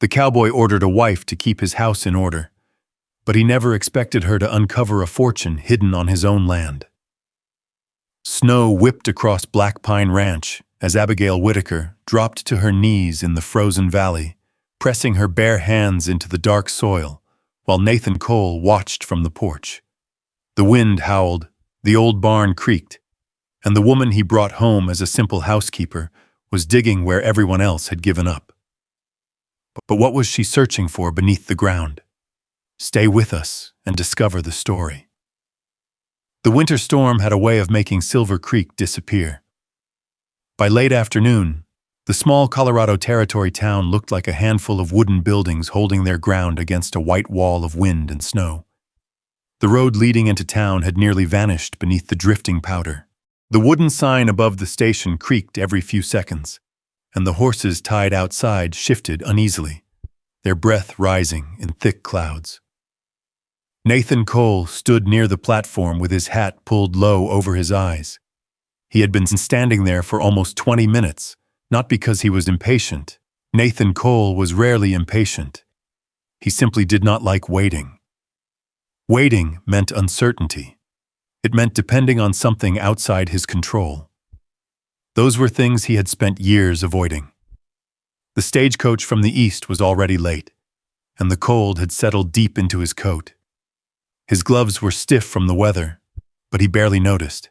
The cowboy ordered a wife to keep his house in order, but he never expected her to uncover a fortune hidden on his own land. Snow whipped across Black Pine Ranch as Abigail Whitaker dropped to her knees in the frozen valley, pressing her bare hands into the dark soil, while Nathan Cole watched from the porch. The wind howled, the old barn creaked, and the woman he brought home as a simple housekeeper was digging where everyone else had given up. But what was she searching for beneath the ground? Stay with us and discover the story. The winter storm had a way of making Silver Creek disappear. By late afternoon, the small Colorado Territory town looked like a handful of wooden buildings holding their ground against a white wall of wind and snow. The road leading into town had nearly vanished beneath the drifting powder. The wooden sign above the station creaked every few seconds, and the horses tied outside shifted uneasily, their breath rising in thick clouds. Nathan Cole stood near the platform with his hat pulled low over his eyes. He had been standing there for almost 20 minutes, not because he was impatient. Nathan Cole was rarely impatient. He simply did not like waiting. Waiting meant uncertainty. It meant depending on something outside his control. Those were things he had spent years avoiding. The stagecoach from the east was already late, and the cold had settled deep into his coat. His gloves were stiff from the weather, but he barely noticed.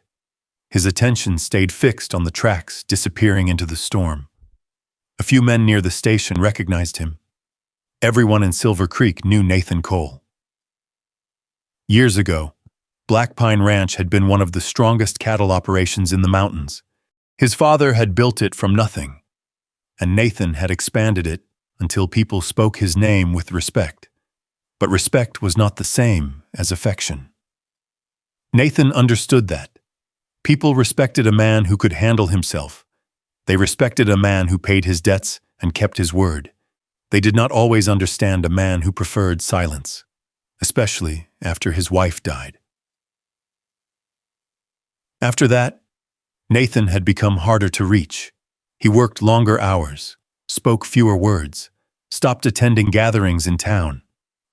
His attention stayed fixed on the tracks disappearing into the storm. A few men near the station recognized him. Everyone in Silver Creek knew Nathan Cole. Years ago, Black Pine Ranch had been one of the strongest cattle operations in the mountains. His father had built it from nothing, and Nathan had expanded it until people spoke his name with respect. But respect was not the same as affection. Nathan understood that. People respected a man who could handle himself. They respected a man who paid his debts and kept his word. They did not always understand a man who preferred silence, especially after his wife died. After that, Nathan had become harder to reach. He worked longer hours, spoke fewer words, stopped attending gatherings in town,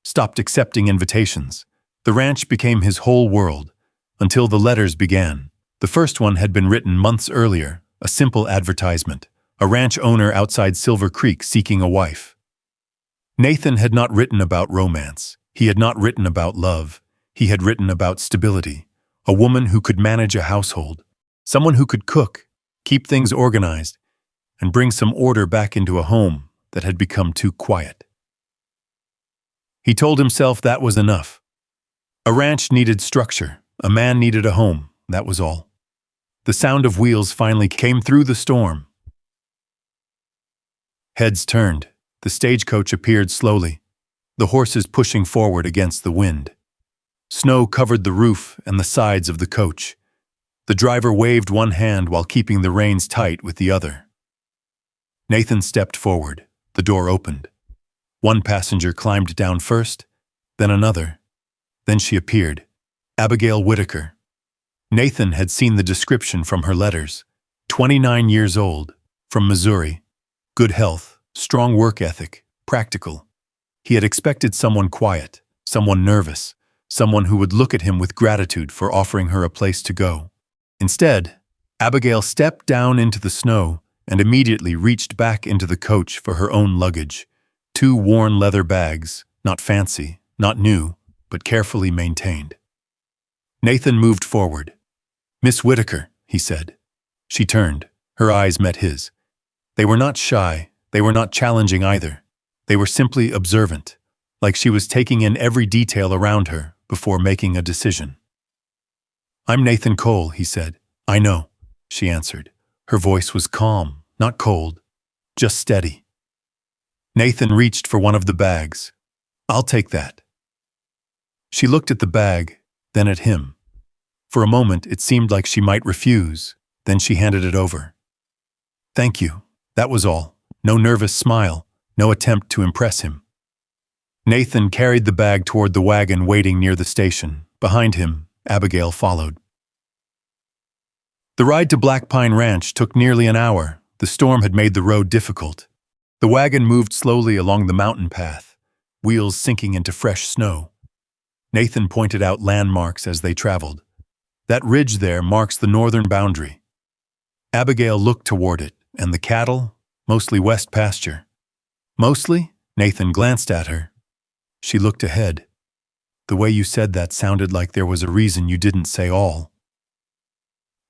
stopped accepting invitations. The ranch became his whole world, until the letters began. The first one had been written months earlier, a simple advertisement, a ranch owner outside Silver Creek seeking a wife. Nathan had not written about romance. He had not written about love. He had written about stability, a woman who could manage a household, someone who could cook, keep things organized, and bring some order back into a home that had become too quiet. He told himself that was enough. A ranch needed structure. A man needed a home. That was all. The sound of wheels finally came through the storm. Heads turned. The stagecoach appeared slowly, the horses pushing forward against the wind. Snow covered the roof and the sides of the coach. The driver waved one hand while keeping the reins tight with the other. Nathan stepped forward. The door opened. One passenger climbed down first, then another. Then she appeared, Abigail Whitaker. Nathan had seen the description from her letters. 29 years old, from Missouri. Good health, strong work ethic, practical. He had expected someone quiet, someone nervous, someone who would look at him with gratitude for offering her a place to go. Instead, Abigail stepped down into the snow and immediately reached back into the coach for her own luggage. 2 worn leather bags, not fancy, not new, but carefully maintained. Nathan moved forward. "Miss Whitaker," he said. She turned. Her eyes met his. They were not shy. They were not challenging either. They were simply observant, like she was taking in every detail around her before making a decision. "I'm Nathan Cole," he said. "I know," she answered. Her voice was calm, not cold, just steady. Nathan reached for one of the bags. "I'll take that." She looked at the bag, then at him. For a moment, it seemed like she might refuse. Then she handed it over. "Thank you." That was all. No nervous smile, no attempt to impress him. Nathan carried the bag toward the wagon waiting near the station. Behind him, Abigail followed. The ride to Black Pine Ranch took nearly an hour. The storm had made the road difficult. The wagon moved slowly along the mountain path, wheels sinking into fresh snow. Nathan pointed out landmarks as they traveled. That ridge there marks the northern boundary. Abigail looked toward it, and the cattle, mostly west pasture. Mostly? Nathan glanced at her. She looked ahead. The way you said that sounded like there was a reason you didn't say all.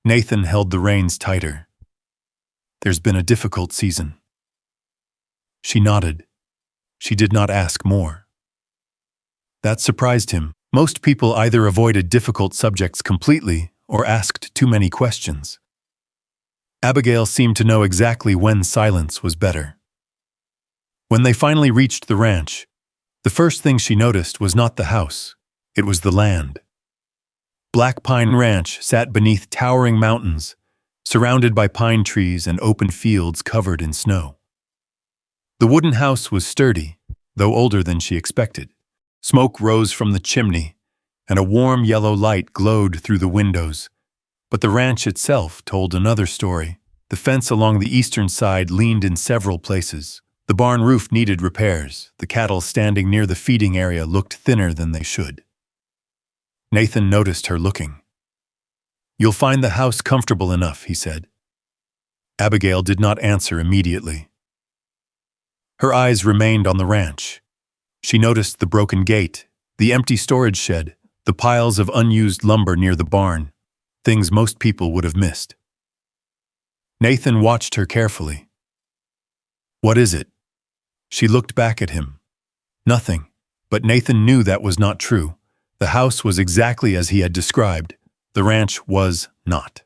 Nathan held the reins tighter. There's been a difficult season. She nodded. She did not ask more. That surprised him. Most people either avoided difficult subjects completely or asked too many questions. Abigail seemed to know exactly when silence was better. When they finally reached the ranch, the first thing she noticed was not the house, it was the land. Black Pine Ranch sat beneath towering mountains, surrounded by pine trees and open fields covered in snow. The wooden house was sturdy, though older than she expected. Smoke rose from the chimney, and a warm yellow light glowed through the windows. But the ranch itself told another story. The fence along the eastern side leaned in several places. The barn roof needed repairs. The cattle standing near the feeding area looked thinner than they should. Nathan noticed her looking. "You'll find the house comfortable enough," he said. Abigail did not answer immediately. Her eyes remained on the ranch. She noticed the broken gate, the empty storage shed, the piles of unused lumber near the barn, things most people would have missed. Nathan watched her carefully. "What is it?" She looked back at him. Nothing, but Nathan knew that was not true. The house was exactly as he had described. The ranch was not.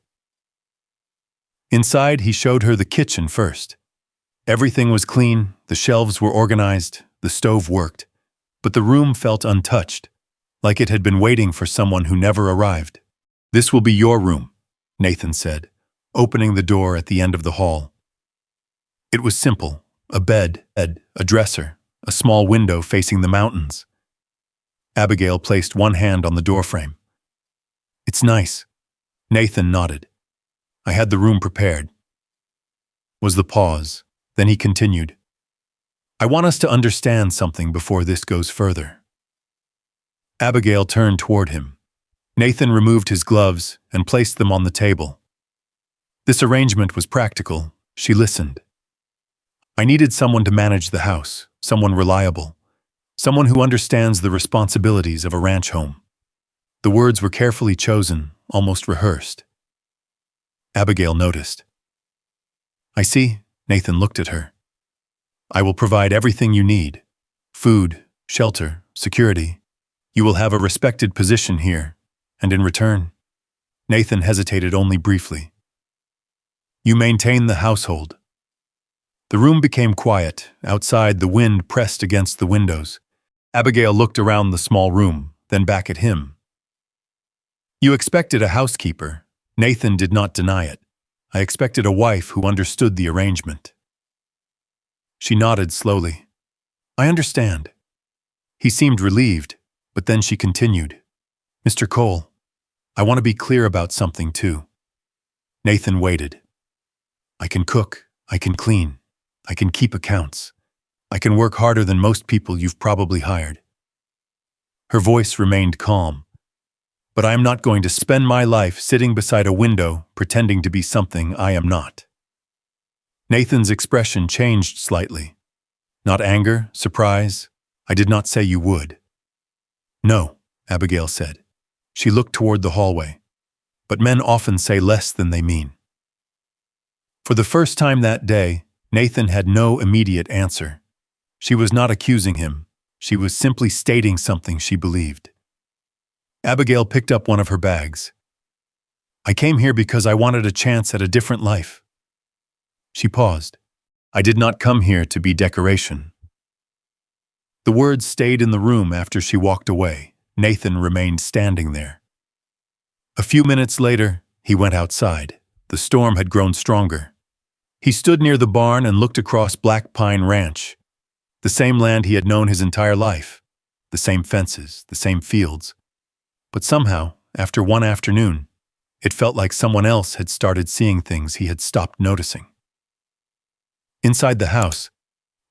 Inside, he showed her the kitchen first. Everything was clean, the shelves were organized, the stove worked, but the room felt untouched, like it had been waiting for someone who never arrived. "This will be your room," Nathan said, opening the door at the end of the hall. It was simple, a bed, a dresser, a small window facing the mountains. Abigail placed one hand on the doorframe. "It's nice." Nathan nodded. "I had the room prepared." Was the pause. Then he continued. "I want us to understand something before this goes further." Abigail turned toward him. Nathan removed his gloves and placed them on the table. This arrangement was practical. She listened. "I needed someone to manage the house, someone reliable, someone who understands the responsibilities of a ranch home." The words were carefully chosen, almost rehearsed. Abigail noticed. "I see." Nathan looked at her. "I will provide everything you need. Food, shelter, security. You will have a respected position here, and in return..." Nathan hesitated only briefly. "You maintain the household." The room became quiet. Outside, the wind pressed against the windows. Abigail looked around the small room, then back at him. "You expected a housekeeper." Nathan did not deny it. "I expected a wife who understood the arrangement." She nodded slowly. "I understand." He seemed relieved, but then she continued. "Mr. Cole, I want to be clear about something too." Nathan waited. "I can cook, I can clean, I can keep accounts. I can work harder than most people you've probably hired." Her voice remained calm. "But I am not going to spend my life sitting beside a window pretending to be something I am not." Nathan's expression changed slightly. Not anger, surprise. "I did not say you would." "No," Abigail said. She looked toward the hallway. "But men often say less than they mean." For the first time that day, Nathan had no immediate answer. She was not accusing him. She was simply stating something she believed. Abigail picked up one of her bags. "I came here because I wanted a chance at a different life." She paused. "I did not come here to be decoration." The words stayed in the room after she walked away. Nathan remained standing there. A few minutes later, he went outside. The storm had grown stronger. He stood near the barn and looked across Black Pine Ranch. The same land he had known his entire life. The same fences, the same fields. But somehow, after one afternoon, it felt like someone else had started seeing things he had stopped noticing. Inside the house,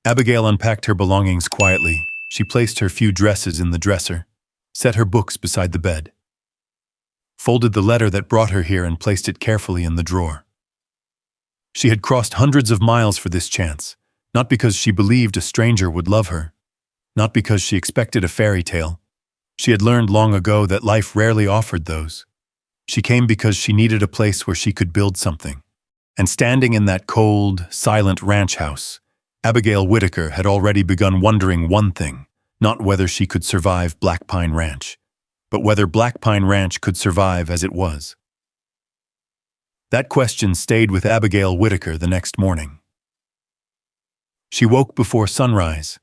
Abigail unpacked her belongings quietly. She placed her few dresses in the dresser, set her books beside the bed, folded the letter that brought her here and placed it carefully in the drawer. She had crossed hundreds of miles for this chance, not because she believed a stranger would love her, not because she expected a fairy tale. She had learned long ago that life rarely offered those. She came because she needed a place where she could build something. And standing in that cold, silent ranch house, Abigail Whitaker had already begun wondering one thing, not whether she could survive Black Pine Ranch, but whether Black Pine Ranch could survive as it was. That question stayed with Abigail Whitaker the next morning. She woke before sunrise.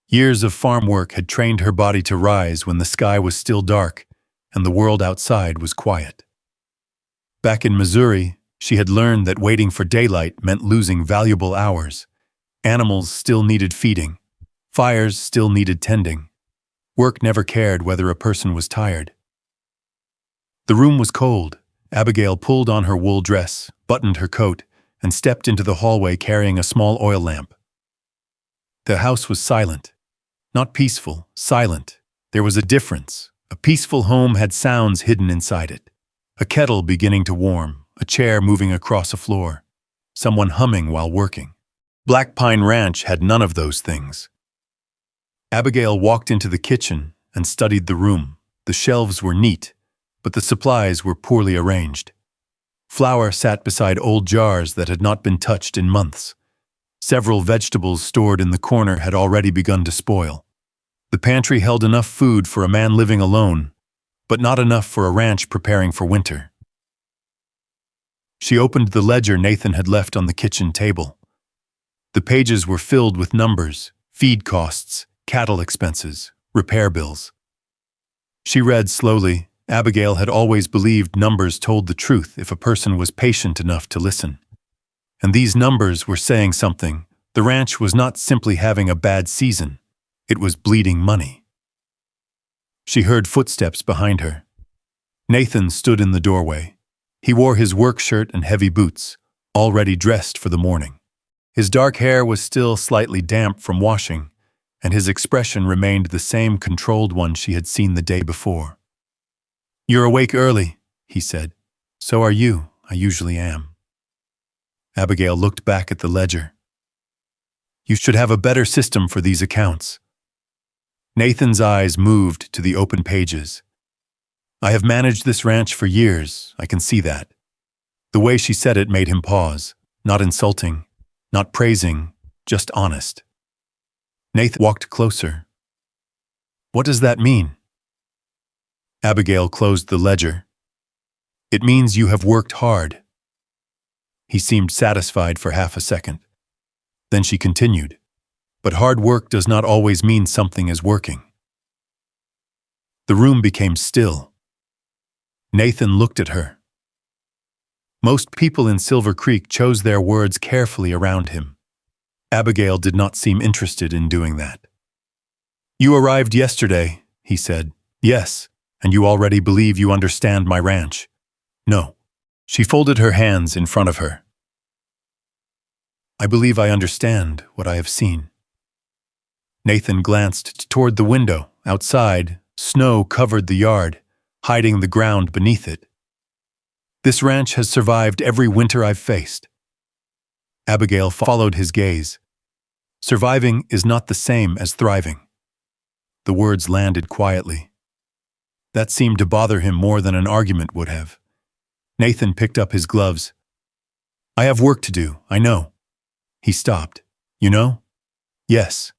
Years of farm work had trained her body to rise when the sky was still dark and the world outside was quiet. Back in Missouri, she had learned that waiting for daylight meant losing valuable hours. Animals still needed feeding. Fires still needed tending. Work never cared whether a person was tired. The room was cold. Abigail pulled on her wool dress, buttoned her coat, and stepped into the hallway carrying a small oil lamp. The house was silent. Not peaceful, silent. There was a difference. A peaceful home had sounds hidden inside it. A kettle beginning to warm, a chair moving across a floor, someone humming while working. Black Pine Ranch had none of those things. Abigail walked into the kitchen and studied the room. The shelves were neat, but the supplies were poorly arranged. Flour sat beside old jars that had not been touched in months. Several vegetables stored in the corner had already begun to spoil. The pantry held enough food for a man living alone, but not enough for a ranch preparing for winter. She opened the ledger Nathan had left on the kitchen table. The pages were filled with numbers, feed costs, cattle expenses, repair bills. She read slowly. Abigail had always believed numbers told the truth if a person was patient enough to listen. And these numbers were saying something. The ranch was not simply having a bad season. It was bleeding money. She heard footsteps behind her. Nathan stood in the doorway. He wore his work shirt and heavy boots, already dressed for the morning. His dark hair was still slightly damp from washing, and his expression remained the same controlled one she had seen the day before. "You're awake early," he said. "So are you. I usually am." Abigail looked back at the ledger. "You should have a better system for these accounts." Nathan's eyes moved to the open pages. "I have managed this ranch for years, I can see that." The way she said it made him pause, not insulting, not praising, just honest. Nathan walked closer. "What does that mean?" Abigail closed the ledger. "It means you have worked hard." He seemed satisfied for half a second. Then she continued, "But hard work does not always mean something is working." The room became still. Nathan looked at her. Most people in Silver Creek chose their words carefully around him. Abigail did not seem interested in doing that. "You arrived yesterday," he said. "Yes, and you already believe you understand my ranch." "No." She folded her hands in front of her. "I believe I understand what I have seen." Nathan glanced toward the window. Outside, snow covered the yard, hiding the ground beneath it. "This ranch has survived every winter I've faced." Abigail followed his gaze. "Surviving is not the same as thriving." The words landed quietly. That seemed to bother him more than an argument would have. Nathan picked up his gloves. "I have work to do, I know." He stopped. "You know?" "Yes."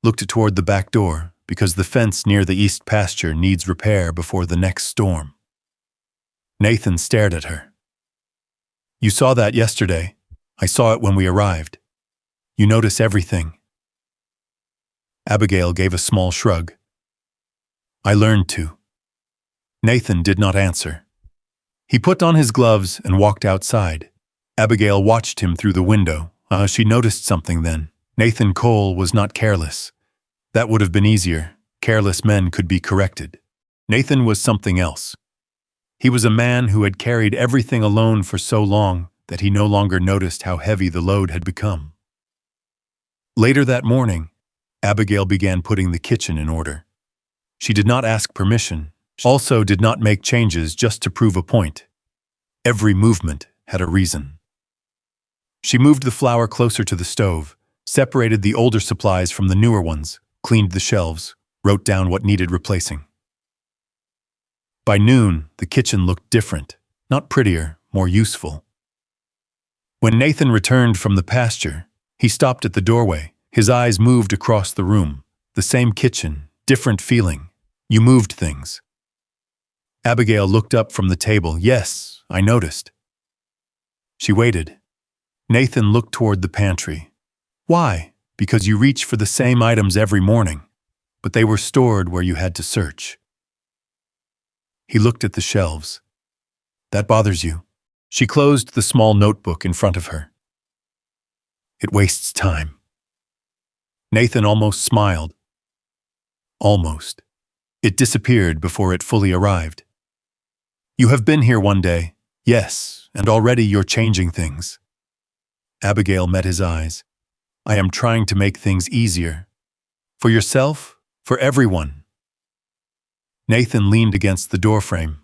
Looked toward the back door, because the fence near the east pasture needs repair before the next storm. Nathan stared at her. "You saw that yesterday. I saw it when we arrived. You notice everything." Abigail gave a small shrug. "I learned to." Nathan did not answer. He put on his gloves and walked outside. Abigail watched him through the window. She noticed something then. Nathan Cole was not careless. That would have been easier. Careless men could be corrected. Nathan was something else. He was a man who had carried everything alone for so long that he no longer noticed how heavy the load had become. Later that morning, Abigail began putting the kitchen in order. She did not ask permission, also did not make changes just to prove a point. Every movement had a reason. She moved the flour closer to the stove, separated the older supplies from the newer ones, cleaned the shelves, wrote down what needed replacing. By noon, the kitchen looked different, not prettier, more useful. When Nathan returned from the pasture, he stopped at the doorway. His eyes moved across the room. The same kitchen, different feeling. You moved things. Abigail looked up from the table. Yes, I noticed. She waited. Nathan looked toward the pantry. Why? Because you reach for the same items every morning, but they were stored where you had to search. He looked at the shelves. That bothers you. She closed the small notebook in front of her. It wastes time. Nathan almost smiled. Almost. It disappeared before it fully arrived. You have been here one day, yes, and already you're changing things. Abigail met his eyes. I am trying to make things easier. For yourself, for everyone. Nathan leaned against the doorframe.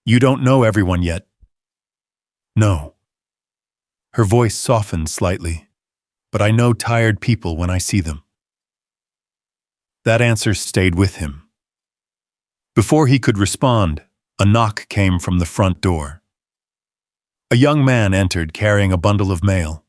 You don't know everyone yet. No. Her voice softened slightly, but I know tired people when I see them. That answer stayed with him. Before he could respond, a knock came from the front door. A young man entered carrying a bundle of mail.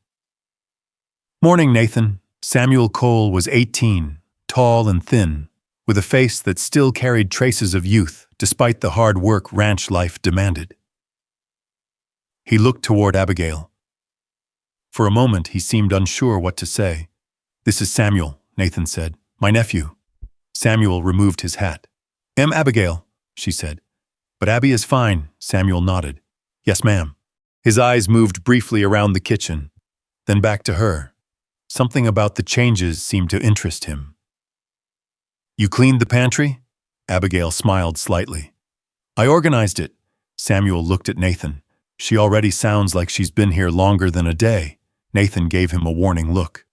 Morning, Nathan. Samuel Cole was 18, tall and thin, with a face that still carried traces of youth despite the hard work ranch life demanded. He looked toward Abigail. For a moment, he seemed unsure what to say. This is Samuel, Nathan said. My nephew. Samuel removed his hat. Abigail, she said. But Abby is fine, Samuel nodded. Yes, ma'am. His eyes moved briefly around the kitchen, then back to her. Something about the changes seemed to interest him. You cleaned the pantry? Abigail smiled slightly. I organized it. Samuel looked at Nathan. She already sounds like she's been here longer than a day. Nathan gave him a warning look.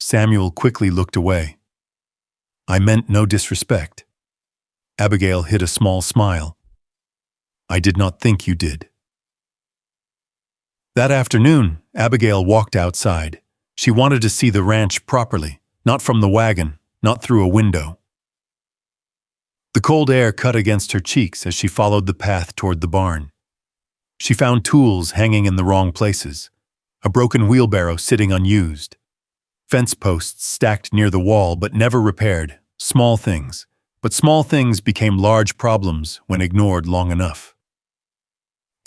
Samuel quickly looked away. I meant no disrespect. Abigail hid a small smile. I did not think you did. That afternoon, Abigail walked outside. She wanted to see the ranch properly, not from the wagon, not through a window. The cold air cut against her cheeks as she followed the path toward the barn. She found tools hanging in the wrong places, a broken wheelbarrow sitting unused, fence posts stacked near the wall but never repaired, small things. But small things became large problems when ignored long enough.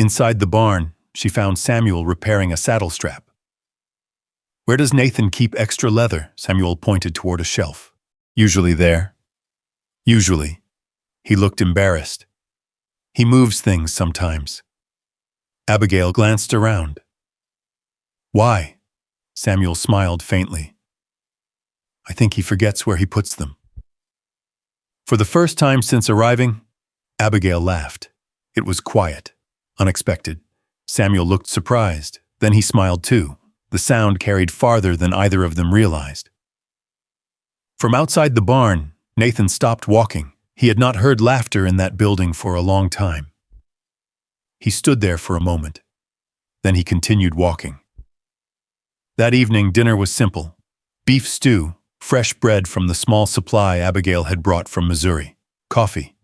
Inside the barn, she found Samuel repairing a saddle strap. Where does Nathan keep extra leather? Samuel pointed toward a shelf. Usually there. Usually. He looked embarrassed. He moves things sometimes. Abigail glanced around. Why? Samuel smiled faintly. I think he forgets where he puts them. For the first time since arriving, Abigail laughed. It was quiet, unexpected. Samuel looked surprised. Then he smiled too. The sound carried farther than either of them realized. From outside the barn, Nathan stopped walking. He had not heard laughter in that building for a long time. He stood there for a moment. Then he continued walking. That evening, dinner was simple. Beef stew, fresh bread from the small supply Abigail had brought from Missouri, coffee.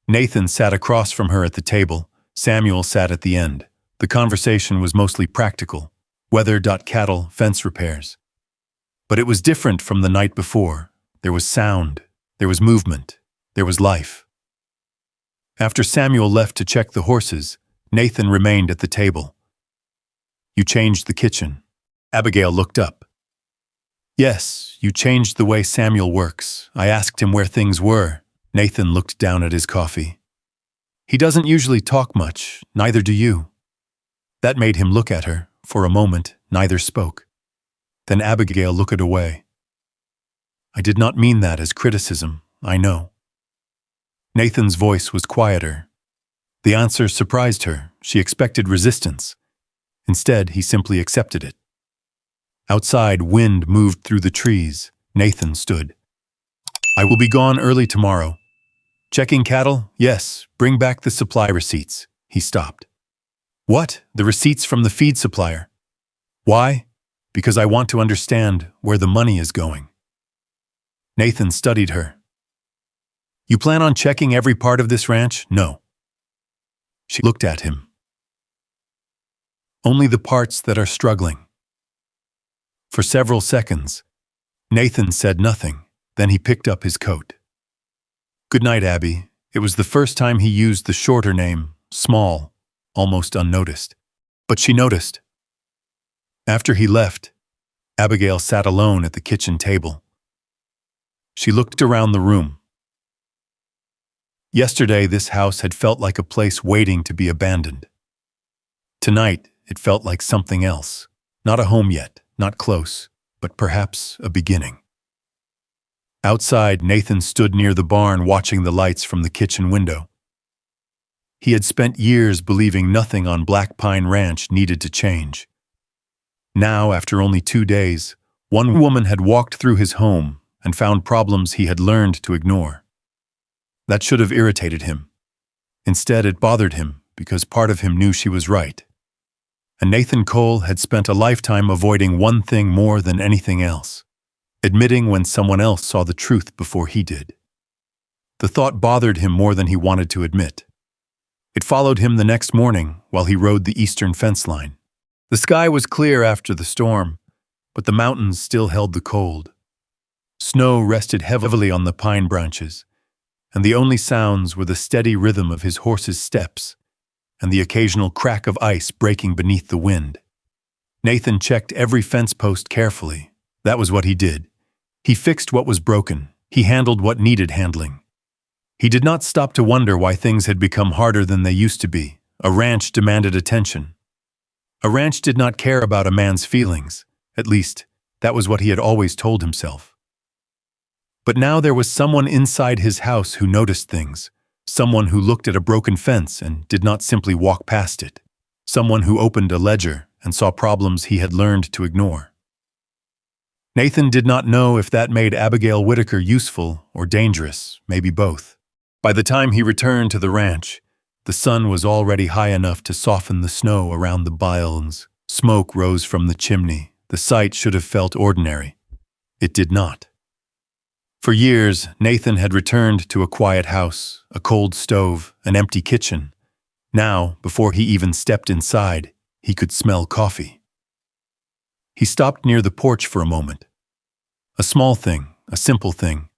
Nathan sat across from her at the table. Samuel sat at the end. The conversation was mostly practical. Weather, cattle, fence repairs. But it was different from the night before. There was sound. There was movement. There was life. After Samuel left to check the horses, Nathan remained at the table. You changed the kitchen. Abigail looked up. Yes, you changed the way Samuel works. I asked him where things were. Nathan looked down at his coffee. He doesn't usually talk much, neither do you. That made him look at her. For a moment, neither spoke. Then Abigail looked away. I did not mean that as criticism, I know. Nathan's voice was quieter. The answer surprised her. She expected resistance. Instead, he simply accepted it. Outside, wind moved through the trees. Nathan stood. I will be gone early tomorrow. Checking cattle? Yes, bring back the supply receipts. He stopped. What? The receipts from the feed supplier? Why? Because I want to understand where the money is going. Nathan studied her. You plan on checking every part of this ranch? No. She looked at him. Only the parts that are struggling. For several seconds, Nathan said nothing. Then he picked up his coat. Good night, Abby. It was the first time he used the shorter name, small, almost unnoticed. But she noticed. After he left, Abigail sat alone at the kitchen table. She looked around the room. Yesterday, this house had felt like a place waiting to be abandoned. Tonight, it felt like something else. Not a home yet, not close, but perhaps a beginning. Outside, Nathan stood near the barn watching the lights from the kitchen window. He had spent years believing nothing on Black Pine Ranch needed to change. Now, after only 2 days, one woman had walked through his home and found problems he had learned to ignore. That should have irritated him. Instead, it bothered him because part of him knew she was right. And Nathan Cole had spent a lifetime avoiding one thing more than anything else: admitting when someone else saw the truth before he did. The thought bothered him more than he wanted to admit. It followed him the next morning while he rode the eastern fence line. The sky was clear after the storm, but the mountains still held the cold. Snow rested heavily on the pine branches, and the only sounds were the steady rhythm of his horse's steps and the occasional crack of ice breaking beneath the wind. Nathan checked every fence post carefully. That was what he did. He fixed what was broken. He handled what needed handling. He did not stop to wonder why things had become harder than they used to be. A ranch demanded attention. A ranch did not care about a man's feelings. At least, that was what he had always told himself. But now there was someone inside his house who noticed things. Someone who looked at a broken fence and did not simply walk past it. Someone who opened a ledger and saw problems he had learned to ignore. Nathan did not know if that made Abigail Whitaker useful or dangerous, maybe both. By the time he returned to the ranch, the sun was already high enough to soften the snow around the biles. Smoke rose from the chimney. The sight should have felt ordinary. It did not. For years, Nathan had returned to a quiet house, a cold stove, an empty kitchen. Now, before he even stepped inside, he could smell coffee. He stopped near the porch for a moment. A small thing, a simple thing,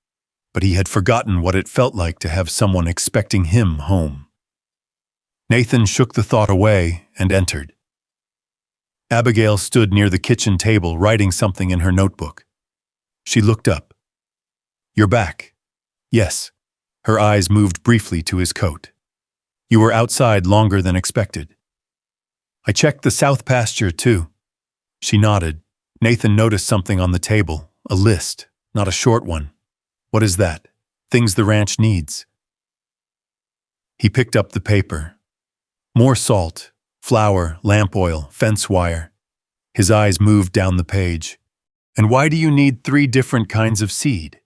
but he had forgotten what it felt like to have someone expecting him home. Nathan shook the thought away and entered. Abigail stood near the kitchen table writing something in her notebook. She looked up. You're back. Yes. Her eyes moved briefly to his coat. You were outside longer than expected. I checked the south pasture, too. She nodded. Nathan noticed something on the table, a list, not a short one. What is that? Things the ranch needs. He picked up the paper. More salt, flour, lamp oil, fence wire. His eyes moved down the page. And why do you need 3 different kinds of seed?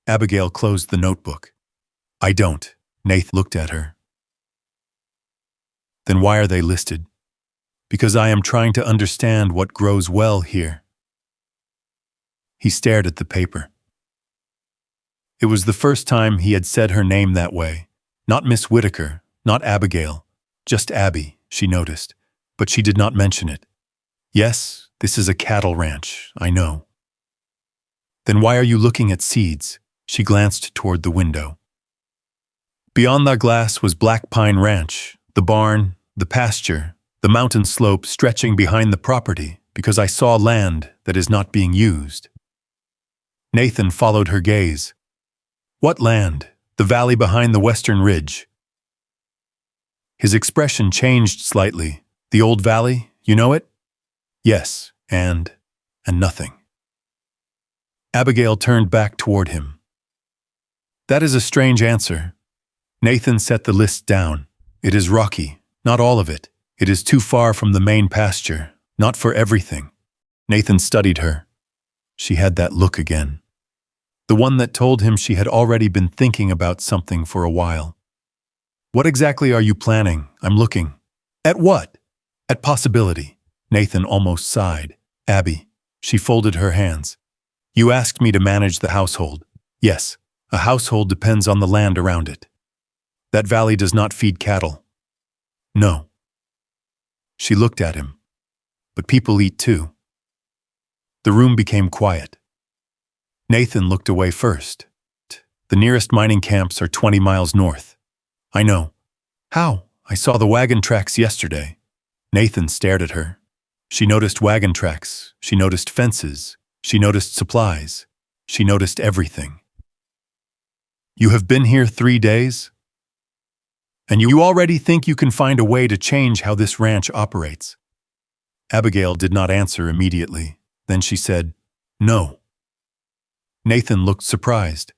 Abigail closed the notebook. I don't. Nathan looked at her. Then why are they listed? Because I am trying to understand what grows well here. He stared at the paper. It was the first time he had said her name that way. Not Miss Whitaker, not Abigail, just Abby, she noticed, but she did not mention it. Yes, this is a cattle ranch, I know. Then why are you looking at seeds? She glanced toward the window. Beyond the glass was Black Pine Ranch, the barn, the pasture, the mountain slope stretching behind the property, because I saw land that is not being used. Nathan followed her gaze. What land? The valley behind the western ridge. His expression changed slightly. The old valley, you know it? Yes, and nothing. Abigail turned back toward him. That is a strange answer. Nathan set the list down. It is rocky, not all of it. It is too far from the main pasture, not for everything. Nathan studied her. She had that look again. The one that told him she had already been thinking about something for a while. What exactly are you planning? I'm looking. At what? At possibility. Nathan almost sighed. Abby. She folded her hands. You asked me to manage the household. Yes, a household depends on the land around it. That valley does not feed cattle. No. She looked at him. But people eat too. The room became quiet. Nathan looked away first. The nearest mining camps are 20 miles north. I know. How? I saw the wagon tracks yesterday. Nathan stared at her. She noticed wagon tracks. She noticed fences. She noticed supplies. She noticed everything. You have been here 3 days? And you already think you can find a way to change how this ranch operates? Abigail did not answer immediately. Then she said, No. Nathan looked surprised.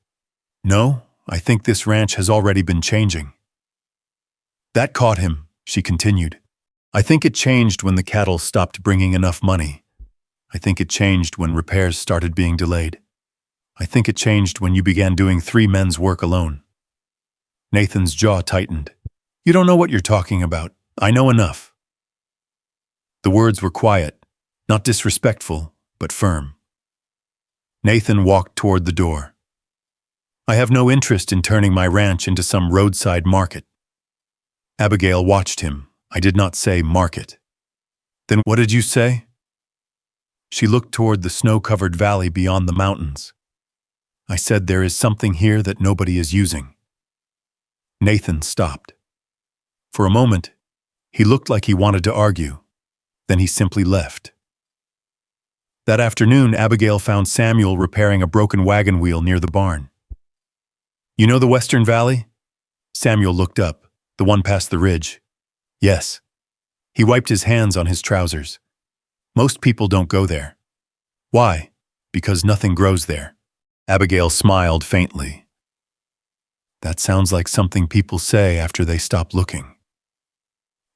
No, I think this ranch has already been changing. That caught him, she continued. I think it changed when the cattle stopped bringing enough money. I think it changed when repairs started being delayed. I think it changed when you began doing 3 men's work alone. Nathan's jaw tightened. You don't know what you're talking about. I know enough. The words were quiet, not disrespectful, but firm. Nathan walked toward the door. I have no interest in turning my ranch into some roadside market. Abigail watched him. I did not say market. Then what did you say? She looked toward the snow-covered valley beyond the mountains. I said there is something here that nobody is using. Nathan stopped. For a moment, he looked like he wanted to argue. Then he simply left. That afternoon, Abigail found Samuel repairing a broken wagon wheel near the barn. You know the Western Valley? Samuel looked up, the one past the ridge. Yes. He wiped his hands on his trousers. Most people don't go there. Why? Because nothing grows there. Abigail smiled faintly. That sounds like something people say after they stop looking.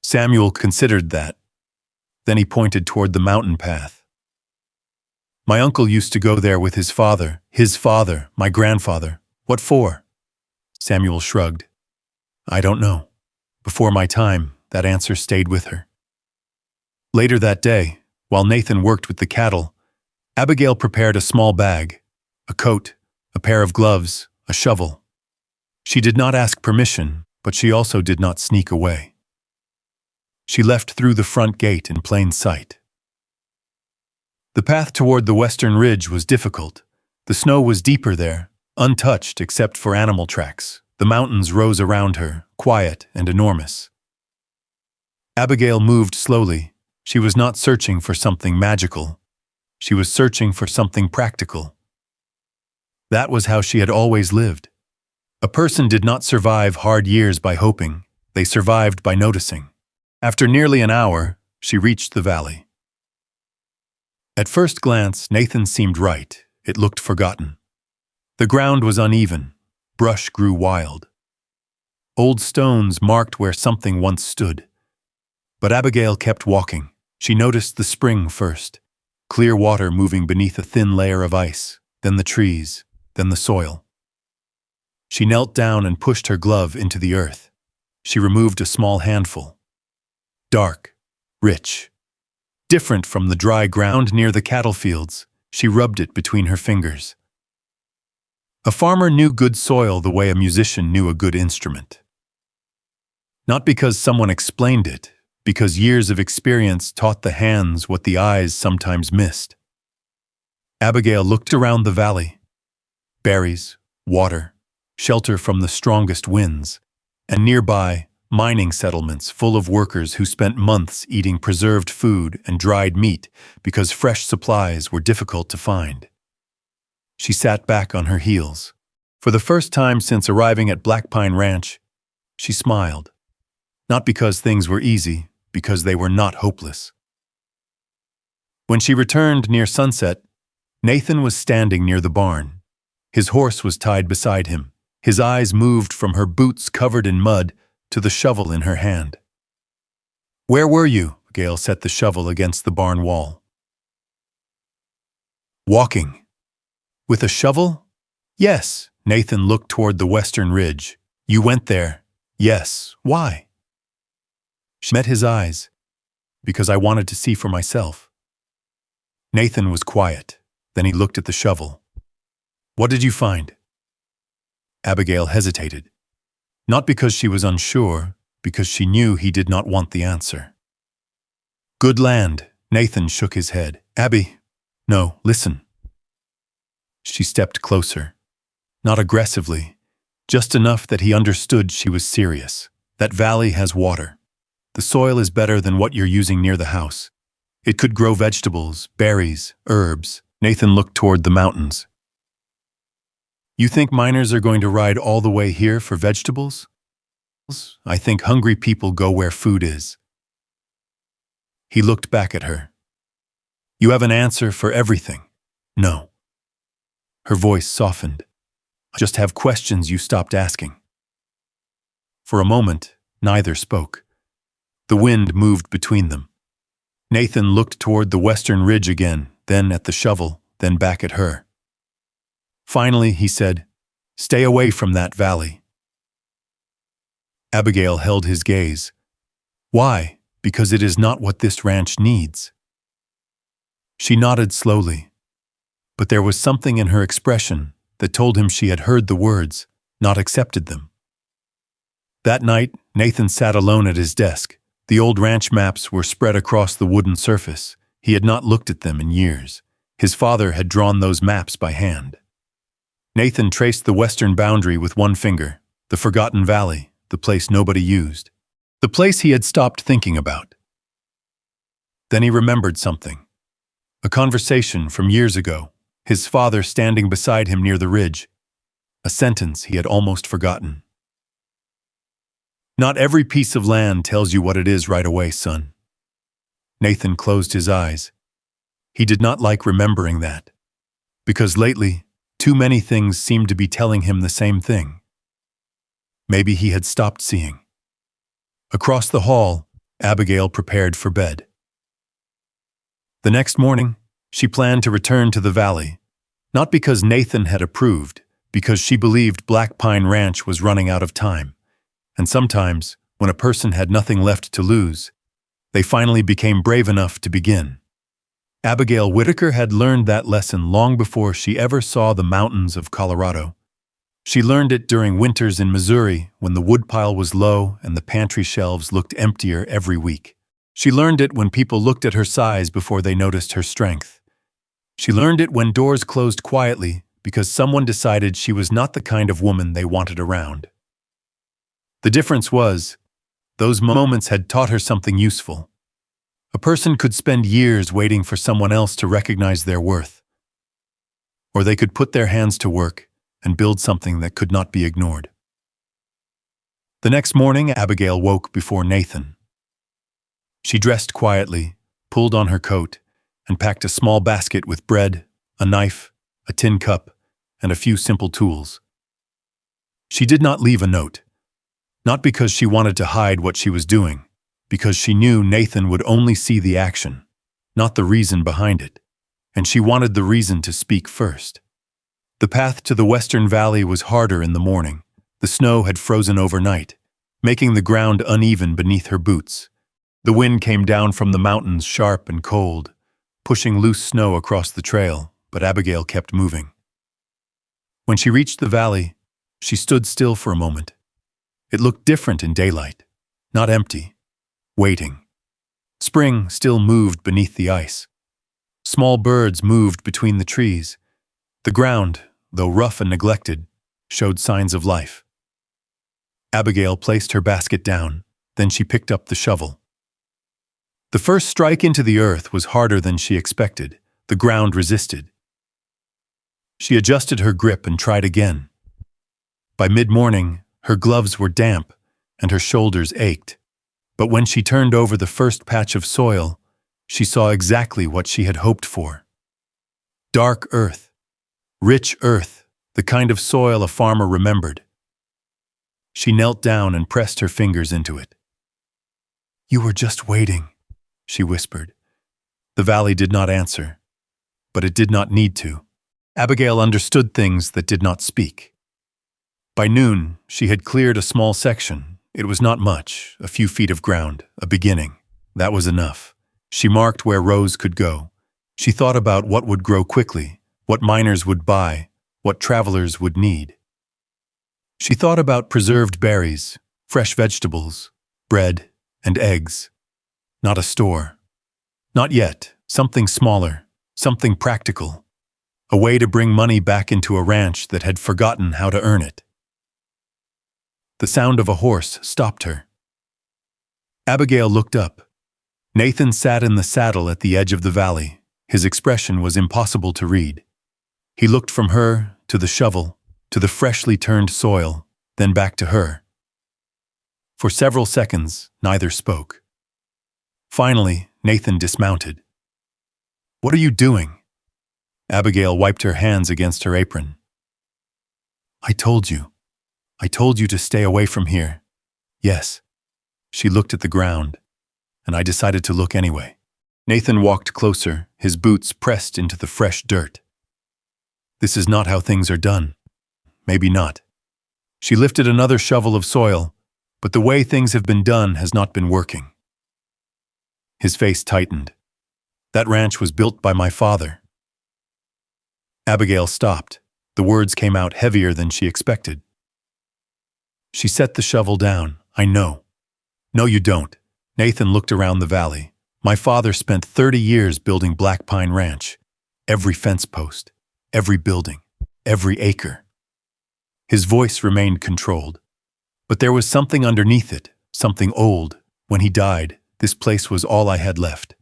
Samuel considered that. Then he pointed toward the mountain path. My uncle used to go there with his father, my grandfather. What for? Samuel shrugged. I don't know. Before my time, that answer stayed with her. Later that day, while Nathan worked with the cattle, Abigail prepared a small bag, a coat, a pair of gloves, a shovel. She did not ask permission, but she also did not sneak away. She left through the front gate in plain sight. The path toward the western ridge was difficult. The snow was deeper there, untouched except for animal tracks. The mountains rose around her, quiet and enormous. Abigail moved slowly. She was not searching for something magical. She was searching for something practical. That was how she had always lived. A person did not survive hard years by hoping. They survived by noticing. After nearly an hour, she reached the valley. At first glance, Nathan seemed right. It looked forgotten. The ground was uneven. Brush grew wild. Old stones marked where something once stood. But Abigail kept walking. She noticed the spring first. Clear water moving beneath a thin layer of ice, then the trees, then the soil. She knelt down and pushed her glove into the earth. She removed a small handful. Dark, rich. Different from the dry ground near the cattle fields, she rubbed it between her fingers. A farmer knew good soil the way a musician knew a good instrument. Not because someone explained it, because years of experience taught the hands what the eyes sometimes missed. Abigail looked around the valley. Berries, water, shelter from the strongest winds, and nearby, mining settlements full of workers who spent months eating preserved food and dried meat because fresh supplies were difficult to find. She sat back on her heels. For the first time since arriving at Black Pine Ranch, she smiled. Not because things were easy, because they were not hopeless. When she returned near sunset, Nathan was standing near the barn. His horse was tied beside him. His eyes moved from her boots covered in mud to the shovel in her hand. Where were you? Abigail set the shovel against the barn wall. Walking. With a shovel? Yes. Nathan looked toward the western ridge. You went there? Yes. Why? She met his eyes. Because I wanted to see for myself. Nathan was quiet. Then he looked at the shovel. What did you find? Abigail hesitated. Not because she was unsure, because she knew he did not want the answer. Good land. Nathan shook his head. Abby, no, listen. She stepped closer. Not aggressively, just enough that he understood she was serious. That valley has water. The soil is better than what you're using near the house. It could grow vegetables, berries, herbs. Nathan looked toward the mountains. You think miners are going to ride all the way here for vegetables? I think hungry people go where food is. He looked back at her. You have an answer for everything. No. Her voice softened. I just have questions you stopped asking. For a moment, neither spoke. The wind moved between them. Nathan looked toward the western ridge again, then at the shovel, then back at her. Finally, he said, Stay away from that valley. Abigail held his gaze. Why? Because it is not what this ranch needs. She nodded slowly, but there was something in her expression that told him she had heard the words, not accepted them. That night, Nathan sat alone at his desk. The old ranch maps were spread across the wooden surface. He had not looked at them in years. His father had drawn those maps by hand. Nathan traced the western boundary with one finger, the forgotten valley, the place nobody used, the place he had stopped thinking about. Then he remembered something. A conversation from years ago, his father standing beside him near the ridge, a sentence he had almost forgotten. Not every piece of land tells you what it is right away, son. Nathan closed his eyes. He did not like remembering that, because lately, too many things seemed to be telling him the same thing. Maybe he had stopped seeing. Across the hall, Abigail prepared for bed. The next morning, she planned to return to the valley, not because Nathan had approved, because she believed Black Pine Ranch was running out of time. And sometimes, when a person had nothing left to lose, they finally became brave enough to begin. Abigail Whitaker had learned that lesson long before she ever saw the mountains of Colorado. She learned it during winters in Missouri when the woodpile was low and the pantry shelves looked emptier every week. She learned it when people looked at her size before they noticed her strength. She learned it when doors closed quietly because someone decided she was not the kind of woman they wanted around. The difference was, those moments had taught her something useful. A person could spend years waiting for someone else to recognize their worth. Or they could put their hands to work and build something that could not be ignored. The next morning, Abigail woke before Nathan. She dressed quietly, pulled on her coat, and packed a small basket with bread, a knife, a tin cup, and a few simple tools. She did not leave a note. Not because she wanted to hide what she was doing, because she knew Nathan would only see the action, not the reason behind it, and she wanted the reason to speak first. The path to the western valley was harder in the morning. The snow had frozen overnight, making the ground uneven beneath her boots. The wind came down from the mountains sharp and cold, pushing loose snow across the trail, but Abigail kept moving. When she reached the valley, she stood still for a moment. It looked different in daylight, not empty, waiting. Spring still moved beneath the ice. Small birds moved between the trees. The ground, though rough and neglected, showed signs of life. Abigail placed her basket down, then she picked up the shovel. The first strike into the earth was harder than she expected. The ground resisted. She adjusted her grip and tried again. By mid-morning, her gloves were damp and her shoulders ached. But when she turned over the first patch of soil, she saw exactly what she had hoped for. Dark earth, rich earth, the kind of soil a farmer remembered. She knelt down and pressed her fingers into it. "You were just waiting," she whispered. The valley did not answer. but it did not need to. Abigail understood things that did not speak. By noon, she had cleared a small section. It was not much, a few feet of ground, a beginning. That was enough. She marked where rows could go. She thought about what would grow quickly, what miners would buy, what travelers would need. She thought about preserved berries, fresh vegetables, bread, and eggs. Not a store. Not yet. Something smaller, something practical. A way to bring money back into a ranch that had forgotten how to earn it. The sound of a horse stopped her. Abigail looked up. Nathan sat in the saddle at the edge of the valley. His expression was impossible to read. He looked from her to the shovel, to the freshly turned soil, then back to her. For several seconds, neither spoke. Finally, Nathan dismounted. "What are you doing?" Abigail wiped her hands against her apron. I told you to stay away from here." "Yes." She looked at the ground, and I decided to look anyway. Nathan walked closer, his boots pressed into the fresh dirt. "This is not how things are done." "Maybe not." She lifted another shovel of soil, but the way things have been done has not been working. His face tightened. "That ranch was built by my father." Abigail stopped. The words came out heavier than she expected. She set the shovel down. "I know." "No, you don't." Nathan looked around the valley. "My father spent 30 years building Black Pine Ranch. Every fence post, every building, every acre." His voice remained controlled. But there was something underneath it, something old. When he died, this place was all I had left.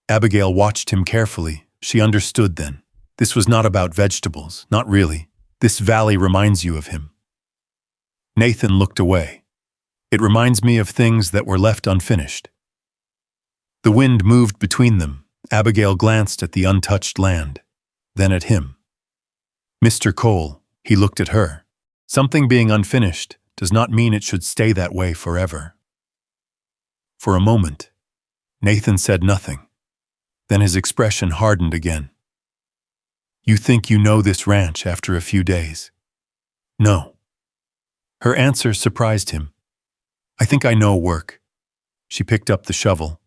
Abigail watched him carefully. She understood then. This was not about vegetables, not really. This valley reminds you of him. Nathan looked away. "It reminds me of things that were left unfinished." The wind moved between them. Abigail glanced at the untouched land, then at him. "Mr. Cole," he looked at her. "Something being unfinished does not mean it should stay that way forever." For a moment, Nathan said nothing. Then his expression hardened again. "You think you know this ranch after a few days?" "No." Her answer surprised him. "I think I know work." She picked up the shovel.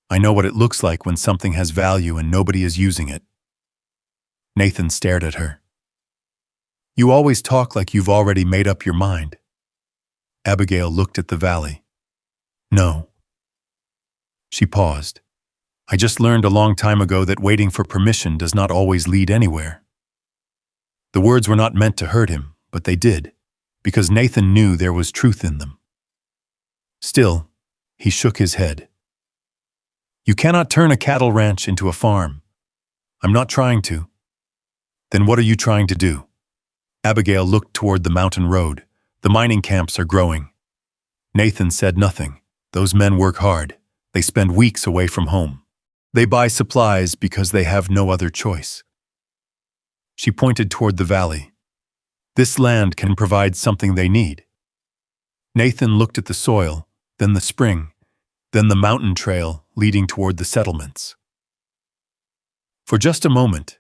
"I know what it looks like when something has value and nobody is using it." Nathan stared at her. "You always talk like you've already made up your mind." Abigail looked at the valley. "No." She paused. "I just learned a long time ago that waiting for permission does not always lead anywhere." The words were not meant to hurt him, but they did, because Nathan knew there was truth in them. Still, he shook his head. "You cannot turn a cattle ranch into a farm." "I'm not trying to." "Then what are you trying to do?" Abigail looked toward the mountain road. "The mining camps are growing." Nathan said nothing. "Those men work hard. They spend weeks away from home. They buy supplies because they have no other choice." She pointed toward the valley. "This land can provide something they need." Nathan looked at the soil, then the spring, then the mountain trail leading toward the settlements. For just a moment,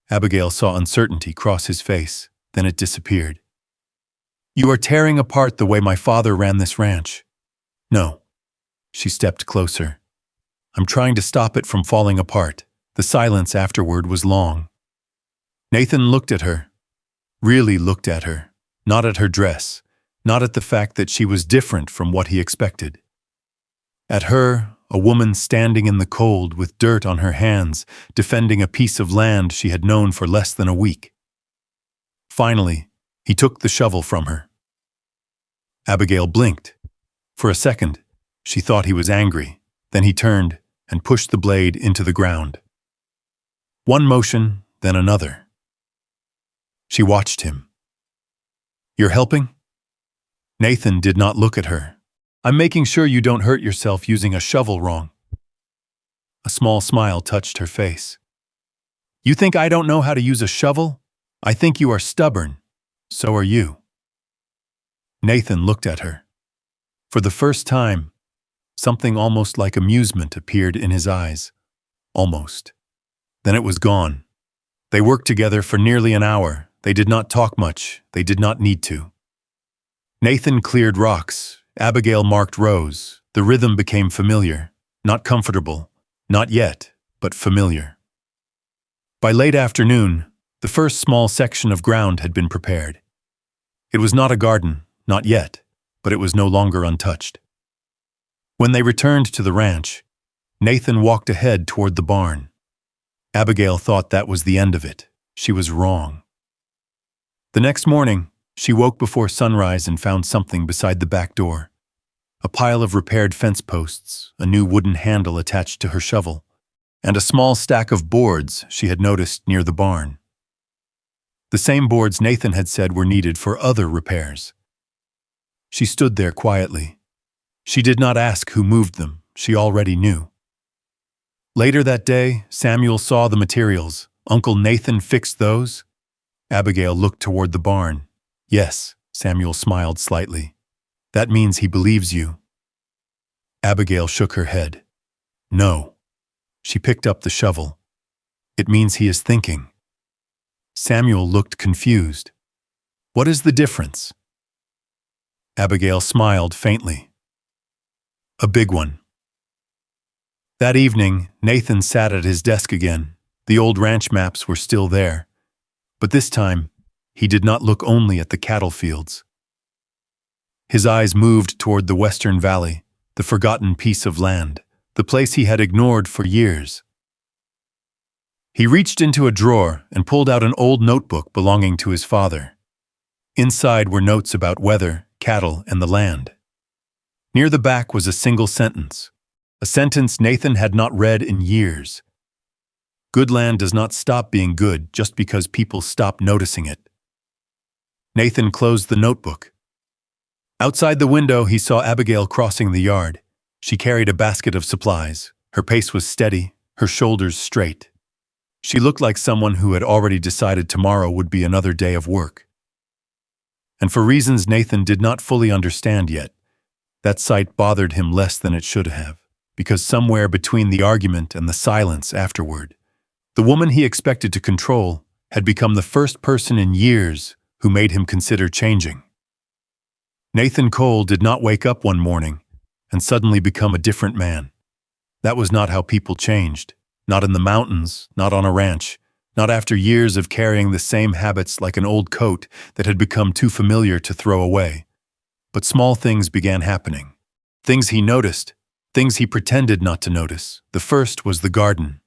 Abigail saw uncertainty cross his face, then it disappeared. "You are tearing apart the way my father ran this ranch." "No." She stepped closer. "I'm trying to stop it from falling apart." The silence afterward was long. Nathan looked at her, really looked at her, not at her dress, not at the fact that she was different from what he expected. At her, a woman standing in the cold with dirt on her hands, defending a piece of land she had known for less than a week. Finally, he took the shovel from her. Abigail blinked. For a second, she thought he was angry. Then he turned and pushed the blade into the ground. One motion, then another. She watched him. "You're helping?" Nathan did not look at her. "I'm making sure you don't hurt yourself using a shovel wrong." A small smile touched her face. "You think I don't know how to use a shovel? I think you are stubborn. So are you." Nathan looked at her. For the first time, something almost like amusement appeared in his eyes. Almost. Then it was gone. They worked together for nearly an hour. They did not talk much. They did not need to. Nathan cleared rocks. Abigail marked rows. The rhythm became familiar. Not comfortable. Not yet, but familiar. By late afternoon, the first small section of ground had been prepared. It was not a garden, not yet, but it was no longer untouched. When they returned to the ranch, Nathan walked ahead toward the barn. Abigail thought that was the end of it. She was wrong. The next morning, she woke before sunrise and found something beside the back door. A pile of repaired fence posts, a new wooden handle attached to her shovel, and a small stack of boards she had noticed near the barn. The same boards Nathan had said were needed for other repairs. She stood there quietly. She did not ask who moved them. She already knew. Later that day, Samuel saw the materials. Uncle Nathan fixed those? Abigail looked toward the barn. Yes, Samuel smiled slightly. That means he believes you. Abigail shook her head. No. She picked up the shovel. It means he is thinking. Samuel looked confused. What is the difference? Abigail smiled faintly. A big one. That evening, Nathan sat at his desk again. The old ranch maps were still there. But this time, he did not look only at the cattle fields. His eyes moved toward the western valley, the forgotten piece of land, the place he had ignored for years. He reached into a drawer and pulled out an old notebook belonging to his father. Inside were notes about weather, cattle, and the land. Near the back was a single sentence, a sentence Nathan had not read in years. Good land does not stop being good just because people stop noticing it. Nathan closed the notebook. Outside the window, he saw Abigail crossing the yard. She carried a basket of supplies. Her pace was steady, her shoulders straight. She looked like someone who had already decided tomorrow would be another day of work. And for reasons Nathan did not fully understand yet, that sight bothered him less than it should have, because somewhere between the argument and the silence afterward, the woman he expected to control had become the first person in years who made him consider changing. Nathan Cole did not wake up one morning and suddenly become a different man. That was not how people changed. Not in the mountains, not on a ranch, not after years of carrying the same habits like an old coat that had become too familiar to throw away. But small things began happening. Things he noticed, things he pretended not to notice. The first was the garden.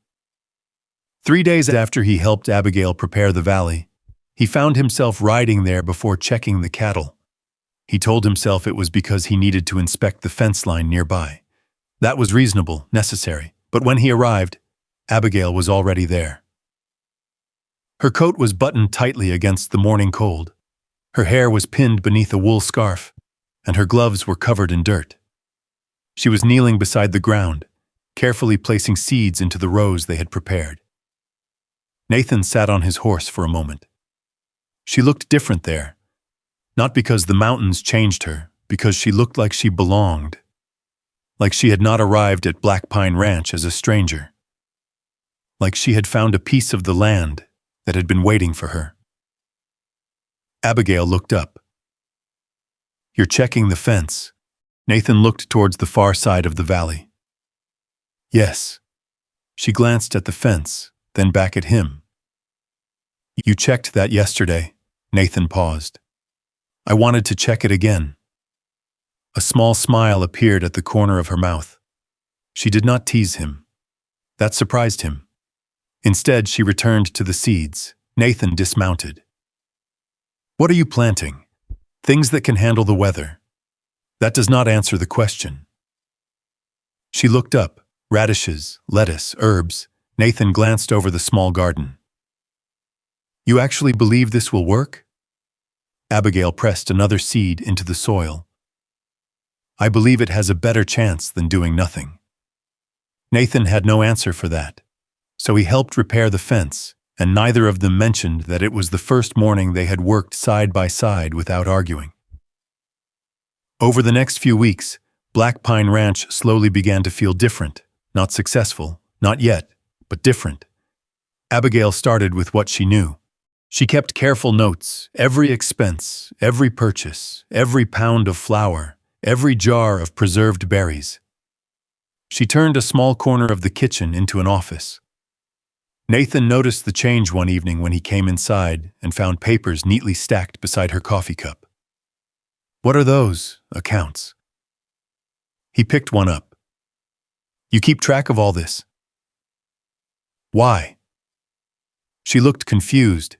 3 days after he helped Abigail prepare the valley, he found himself riding there before checking the cattle. He told himself it was because he needed to inspect the fence line nearby. That was reasonable, necessary. But when he arrived, Abigail was already there. Her coat was buttoned tightly against the morning cold. Her hair was pinned beneath a wool scarf, and her gloves were covered in dirt. She was kneeling beside the ground, carefully placing seeds into the rows they had prepared. Nathan sat on his horse for a moment. She looked different there, not because the mountains changed her, because she looked like she belonged, like she had not arrived at Black Pine Ranch as a stranger, like she had found a piece of the land that had been waiting for her. Abigail looked up. You're checking the fence. Nathan looked towards the far side of the valley. Yes. She glanced at the fence, then back at him. You checked that yesterday. Nathan paused. I wanted to check it again. A small smile appeared at the corner of her mouth. She did not tease him. That surprised him. Instead, she returned to the seeds. Nathan dismounted. What are you planting? Things that can handle the weather. That does not answer the question. She looked up. Radishes, lettuce, herbs. Nathan glanced over the small garden. You actually believe this will work? Abigail pressed another seed into the soil. I believe it has a better chance than doing nothing. Nathan had no answer for that. So he helped repair the fence, and neither of them mentioned that it was the first morning they had worked side by side without arguing. Over the next few weeks, Black Pine Ranch slowly began to feel different, not successful, not yet, but different. Abigail started with what she knew. She kept careful notes, every expense, every purchase, every pound of flour, every jar of preserved berries. She turned a small corner of the kitchen into an office. Nathan noticed the change one evening when he came inside and found papers neatly stacked beside her coffee cup. "What are those? Accounts?" He picked one up. "You keep track of all this?" "Why?" She looked confused.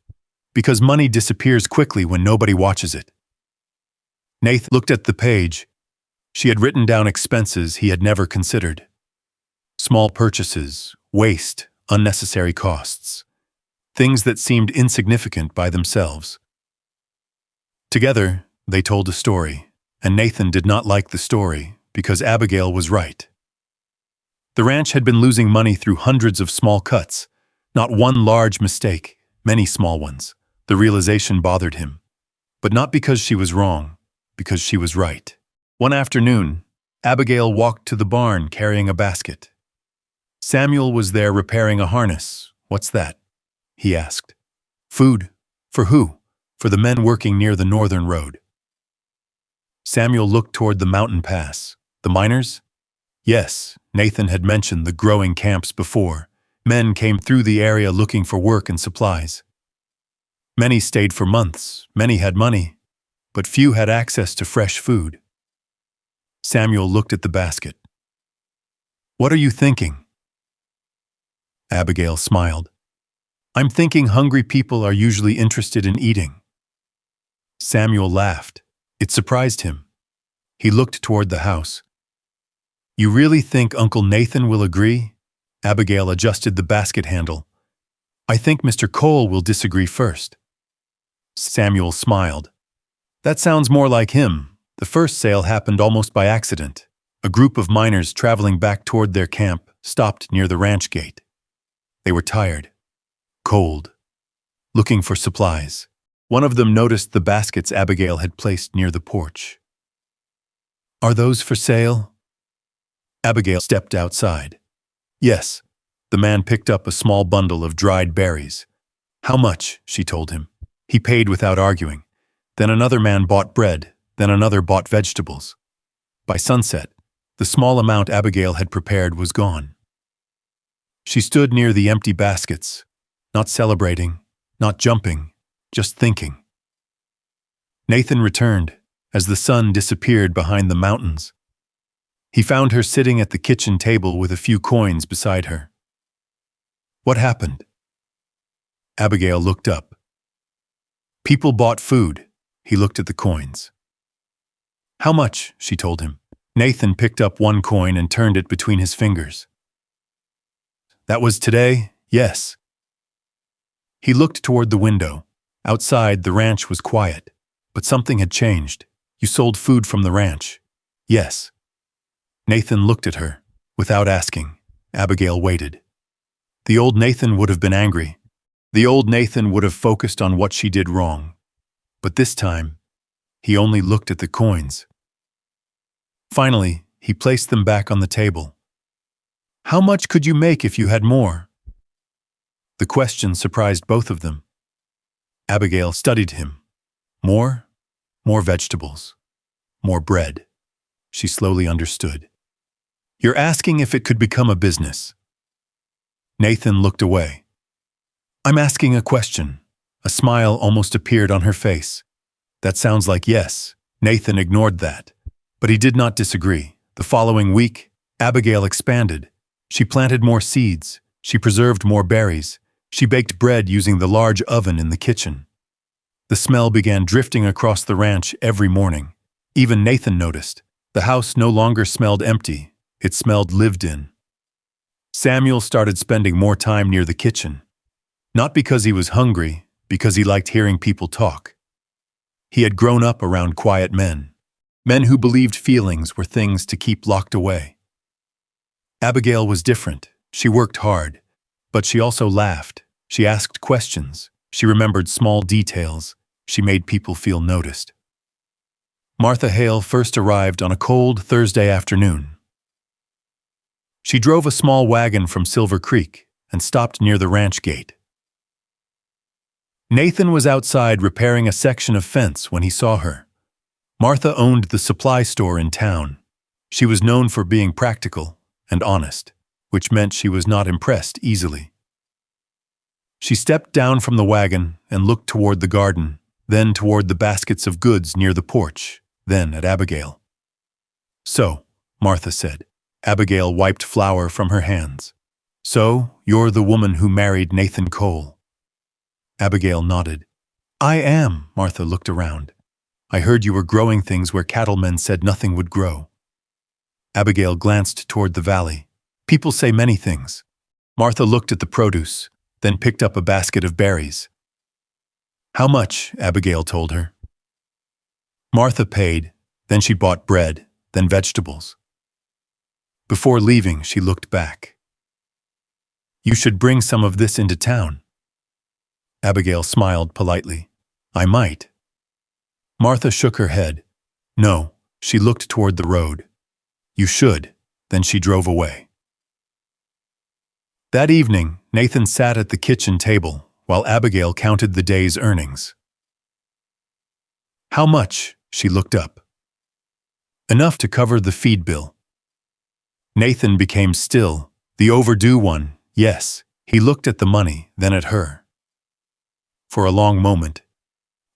"Because money disappears quickly when nobody watches it." Nathan looked at the page. She had written down expenses he had never considered. Small purchases, waste, unnecessary costs. Things that seemed insignificant by themselves. Together, they told a story, and Nathan did not like the story because Abigail was right. The ranch had been losing money through hundreds of small cuts, not one large mistake, many small ones. The realization bothered him, but not because she was wrong, because she was right. One afternoon, Abigail walked to the barn carrying a basket. Samuel was there repairing a harness. "What's that?" he asked. "Food. For who?" "For the men working near the northern road." Samuel looked toward the mountain pass. "The miners?" Yes, Nathan had mentioned the growing camps before. Men came through the area looking for work and supplies. Many stayed for months, many had money, but few had access to fresh food. Samuel looked at the basket. "What are you thinking?" Abigail smiled. "I'm thinking hungry people are usually interested in eating." Samuel laughed. It surprised him. He looked toward the house. "You really think Uncle Nathan will agree?" Abigail adjusted the basket handle. "I think Mr. Cole will disagree first." Samuel smiled. "That sounds more like him. The first sale happened almost by accident. A group of miners traveling back toward their camp stopped near the ranch gate. They were tired, cold, looking for supplies. One of them noticed the baskets Abigail had placed near the porch. "Are those for sale?" Abigail stepped outside. "Yes." The man picked up a small bundle of dried berries. "How much?" she told him. He paid without arguing. Then another man bought bread, then another bought vegetables. By sunset, the small amount Abigail had prepared was gone. She stood near the empty baskets, not celebrating, not jumping, just thinking. Nathan returned as the sun disappeared behind the mountains. He found her sitting at the kitchen table with a few coins beside her. "What happened?" Abigail looked up. "People bought food." He looked at the coins. "How much?" she told him. Nathan picked up one coin and turned it between his fingers. "That was today, yes." He looked toward the window. Outside, the ranch was quiet, but something had changed. "You sold food from the ranch?" "Yes." Nathan looked at her. Without asking, Abigail waited. The old Nathan would have been angry. The old Nathan would have focused on what she did wrong. But this time, he only looked at the coins. Finally, he placed them back on the table. "How much could you make if you had more?" The question surprised both of them. Abigail studied him. More? More vegetables. More bread. She slowly understood. "You're asking if it could become a business." Nathan looked away. "I'm asking a question." A smile almost appeared on her face. "That sounds like yes." Nathan ignored that. But he did not disagree. The following week, Abigail expanded. She planted more seeds. She preserved more berries. She baked bread using the large oven in the kitchen. The smell began drifting across the ranch every morning. Even Nathan noticed. The house no longer smelled empty. It smelled lived in. Samuel started spending more time near the kitchen. Not because he was hungry, because he liked hearing people talk. He had grown up around quiet men. Men who believed feelings were things to keep locked away. Abigail was different. She worked hard, but she also laughed. She asked questions. She remembered small details. She made people feel noticed. Martha Hale first arrived on a cold Thursday afternoon. She drove a small wagon from Silver Creek and stopped near the ranch gate. Nathan was outside repairing a section of fence when he saw her. Martha owned the supply store in town. She was known for being practical and honest, which meant she was not impressed easily. She stepped down from the wagon and looked toward the garden, then toward the baskets of goods near the porch, then at Abigail. "So," Martha said. Abigail wiped flour from her hands. "So, you're the woman who married Nathan Cole?" Abigail nodded. "I am." Martha looked around. "I heard you were growing things where cattlemen said nothing would grow." Abigail glanced toward the valley. "People say many things." Martha looked at the produce, then picked up a basket of berries. "How much?" Abigail told her. Martha paid, then she bought bread, then vegetables. Before leaving, she looked back. "You should bring some of this into town." Abigail smiled politely. "I might." Martha shook her head. "No." She looked toward the road. "You should." Then she drove away. That evening, Nathan sat at the kitchen table while Abigail counted the day's earnings. "How much?" She looked up. "Enough to cover the feed bill." Nathan became still, the overdue one, yes. He looked at the money, then at her. For a long moment,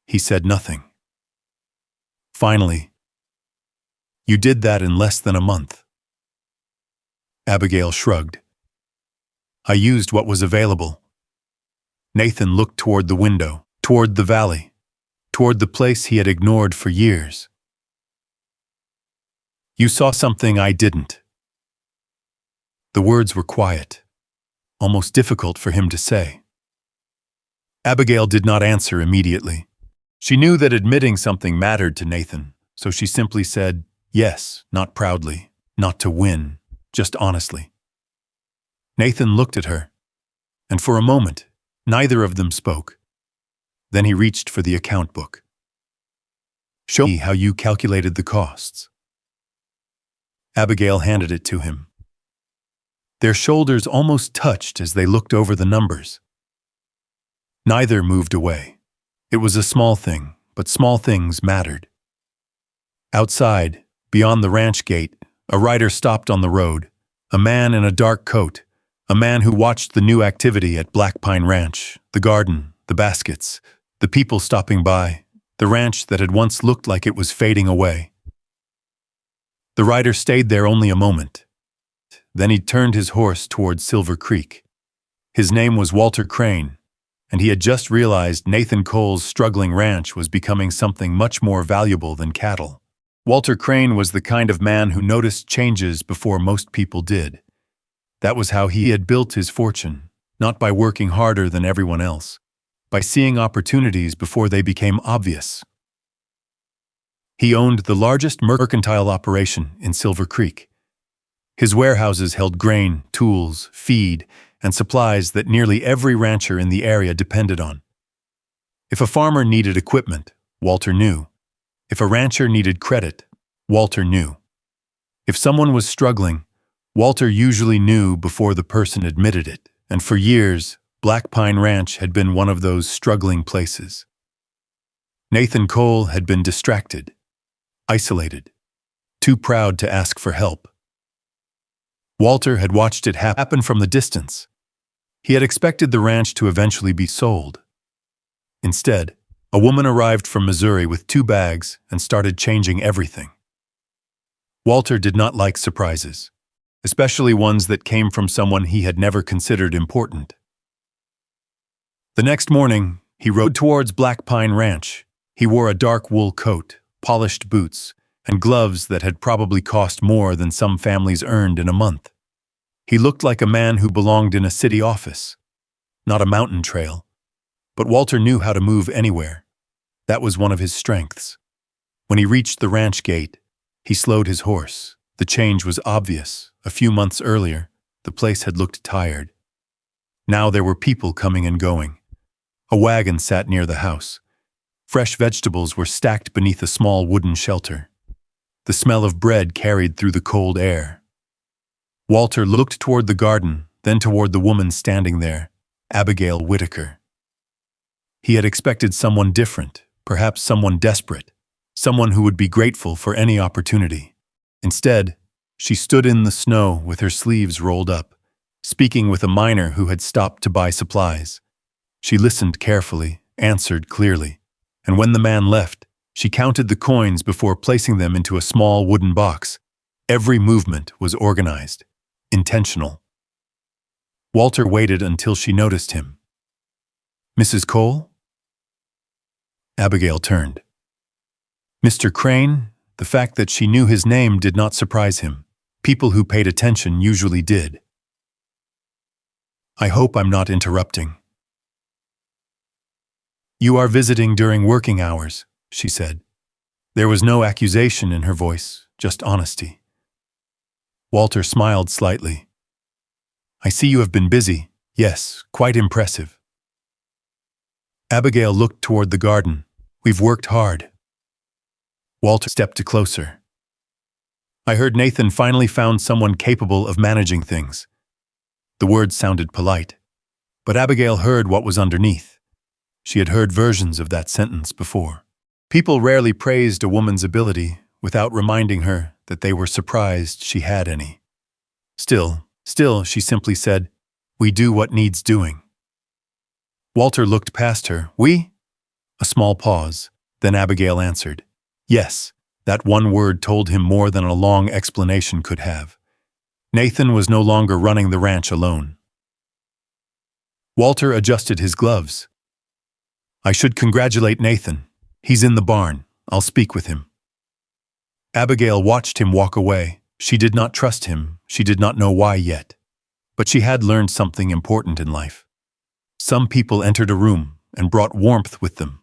he said nothing. Finally, "You did that in less than a month." Abigail shrugged. "I used what was available." Nathan looked toward the window, toward the valley, toward the place he had ignored for years. "You saw something I didn't." The words were quiet, almost difficult for him to say. Abigail did not answer immediately. She knew that admitting something mattered to Nathan, so she simply said, yes, not proudly, not to win, just honestly. Nathan looked at her, and for a moment, neither of them spoke. Then he reached for the account book. "Show me how you calculated the costs." Abigail handed it to him. Their shoulders almost touched as they looked over the numbers. Neither moved away. It was a small thing, but small things mattered. Outside, beyond the ranch gate, a rider stopped on the road, a man in a dark coat, a man who watched the new activity at Black Pine Ranch, the garden, the baskets, the people stopping by, the ranch that had once looked like it was fading away. The rider stayed there only a moment. Then he turned his horse toward Silver Creek. His name was Walter Crane, and he had just realized Nathan Cole's struggling ranch was becoming something much more valuable than cattle. Walter Crane was the kind of man who noticed changes before most people did. That was how he had built his fortune, not by working harder than everyone else, by seeing opportunities before they became obvious. He owned the largest mercantile operation in Silver Creek. His warehouses held grain, tools, feed, and supplies that nearly every rancher in the area depended on. If a farmer needed equipment, Walter knew. If a rancher needed credit, Walter knew. If someone was struggling, Walter usually knew before the person admitted it, and for years, Black Pine Ranch had been one of those struggling places. Nathan Cole had been distracted, isolated, too proud to ask for help. Walter had watched it happen from the distance. He had expected the ranch to eventually be sold. Instead, a woman arrived from Missouri with 2 bags and started changing everything. Walter did not like surprises, especially ones that came from someone he had never considered important. The next morning, he rode towards Black Pine Ranch. He wore a dark wool coat, polished boots, and gloves that had probably cost more than some families earned in a month. He looked like a man who belonged in a city office, not a mountain trail. But Walter knew how to move anywhere. That was one of his strengths. When he reached the ranch gate, he slowed his horse. The change was obvious. A few months earlier, the place had looked tired. Now there were people coming and going. A wagon sat near the house. Fresh vegetables were stacked beneath a small wooden shelter. The smell of bread carried through the cold air. Walter looked toward the garden, then toward the woman standing there, Abigail Whitaker. He had expected someone different, perhaps someone desperate, someone who would be grateful for any opportunity. Instead, she stood in the snow with her sleeves rolled up, speaking with a miner who had stopped to buy supplies. She listened carefully, answered clearly, and when the man left, she counted the coins before placing them into a small wooden box. Every movement was organized, intentional. Walter waited until she noticed him. "Mrs. Cole?" Abigail turned. Mr. Crane, the fact that she knew his name did not surprise him. People who paid attention usually did. "I hope I'm not interrupting." "You are visiting during working hours," she said. There was no accusation in her voice, just honesty. Walter smiled slightly. "I see you have been busy. Yes, quite impressive." Abigail looked toward the garden. "We've worked hard." Walter stepped closer. "I heard Nathan finally found someone capable of managing things." The words sounded polite, but Abigail heard what was underneath. She had heard versions of that sentence before. People rarely praised a woman's ability without reminding her that they were surprised she had any. Still, she simply said, "We do what needs doing." Walter looked past her. "We?" A small pause, then Abigail answered. Yes, that one word told him more than a long explanation could have. Nathan was no longer running the ranch alone. Walter adjusted his gloves. "I should congratulate Nathan. He's in the barn. I'll speak with him." Abigail watched him walk away. She did not trust him. She did not know why yet. But she had learned something important in life. Some people entered a room and brought warmth with them.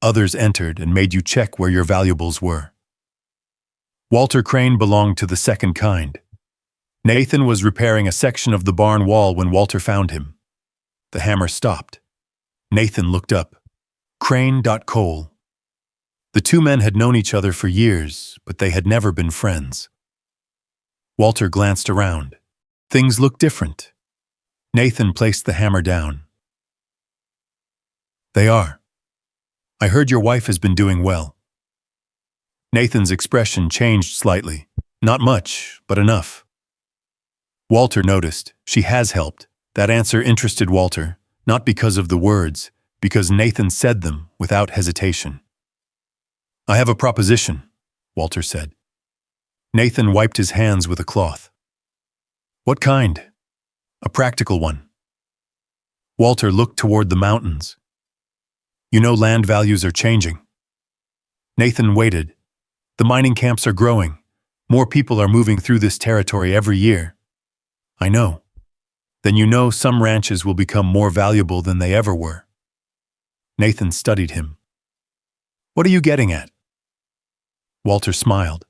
Others entered and made you check where your valuables were. Walter Crane belonged to the second kind. Nathan was repairing a section of the barn wall when Walter found him. The hammer stopped. Nathan looked up. Crane.Cole. The two men had known each other for years, but they had never been friends. Walter glanced around. Things looked different. Nathan placed the hammer down. "They are. I heard your wife has been doing well." Nathan's expression changed slightly. Not much, but enough. Walter noticed. She has helped. That answer interested Walter, not because of the words, because Nathan said them without hesitation. "I have a proposition," Walter said. Nathan wiped his hands with a cloth. "What kind?" "A practical one." Walter looked toward the mountains. "You know land values are changing." Nathan waited. "The mining camps are growing. More people are moving through this territory every year." "I know." "Then you know some ranches will become more valuable than they ever were." Nathan studied him. "What are you getting at?" Walter smiled.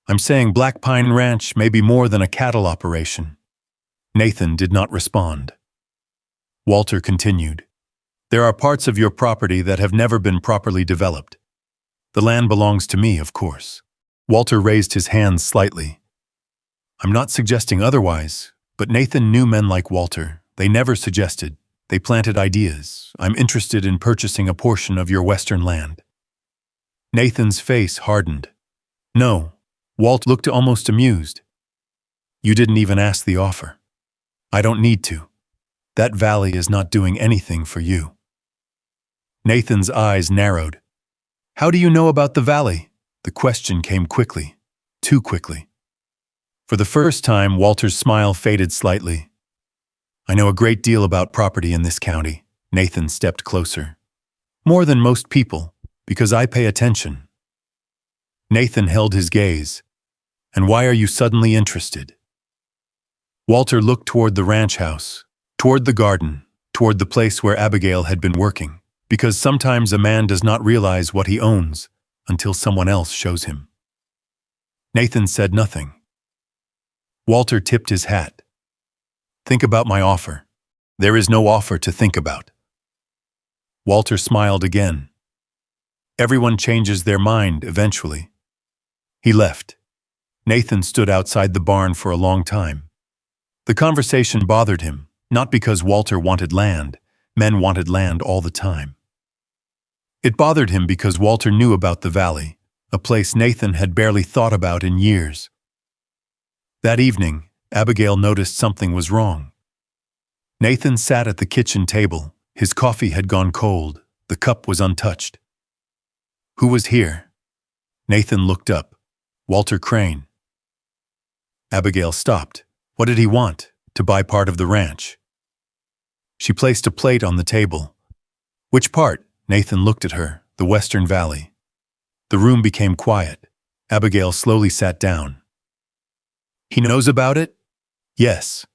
"I'm saying Black Pine Ranch may be more than a cattle operation." Nathan did not respond. Walter continued. "There are parts of your property that have never been properly developed. The land belongs to me, of course." Walter raised his hands slightly. "I'm not suggesting otherwise, but Nathan knew men like Walter. They never suggested. They planted ideas. I'm interested in purchasing a portion of your western land." Nathan's face hardened. "No." Walt looked almost amused. "You didn't even ask the offer." "I don't need to. That valley is not doing anything for you." Nathan's eyes narrowed. "How do you know about the valley?" The question came quickly, too quickly. For the first time, Walter's smile faded slightly. "I know a great deal about property in this county." Nathan stepped closer. "More than most people, because I pay attention." Nathan held his gaze. "And why are you suddenly interested?" Walter looked toward the ranch house, toward the garden, toward the place where Abigail had been working, because sometimes a man does not realize what he owns until someone else shows him. Nathan said nothing. Walter tipped his hat. "Think about my offer." "There is no offer to think about." Walter smiled again. "Everyone changes their mind eventually." He left. Nathan stood outside the barn for a long time. The conversation bothered him, not because Walter wanted land, Men wanted land all the time. It bothered him because Walter knew about the valley, a place Nathan had barely thought about in years. That evening, Abigail noticed something was wrong. Nathan sat at the kitchen table. His coffee had gone cold. The cup was untouched. Who was here? Nathan looked up. Walter Crane. Abigail stopped. What did he want? To buy part of the ranch. She placed a plate on the table. Which part? Nathan looked at her. The Western Valley. The room became quiet. Abigail slowly sat down. He knows about it? Yes.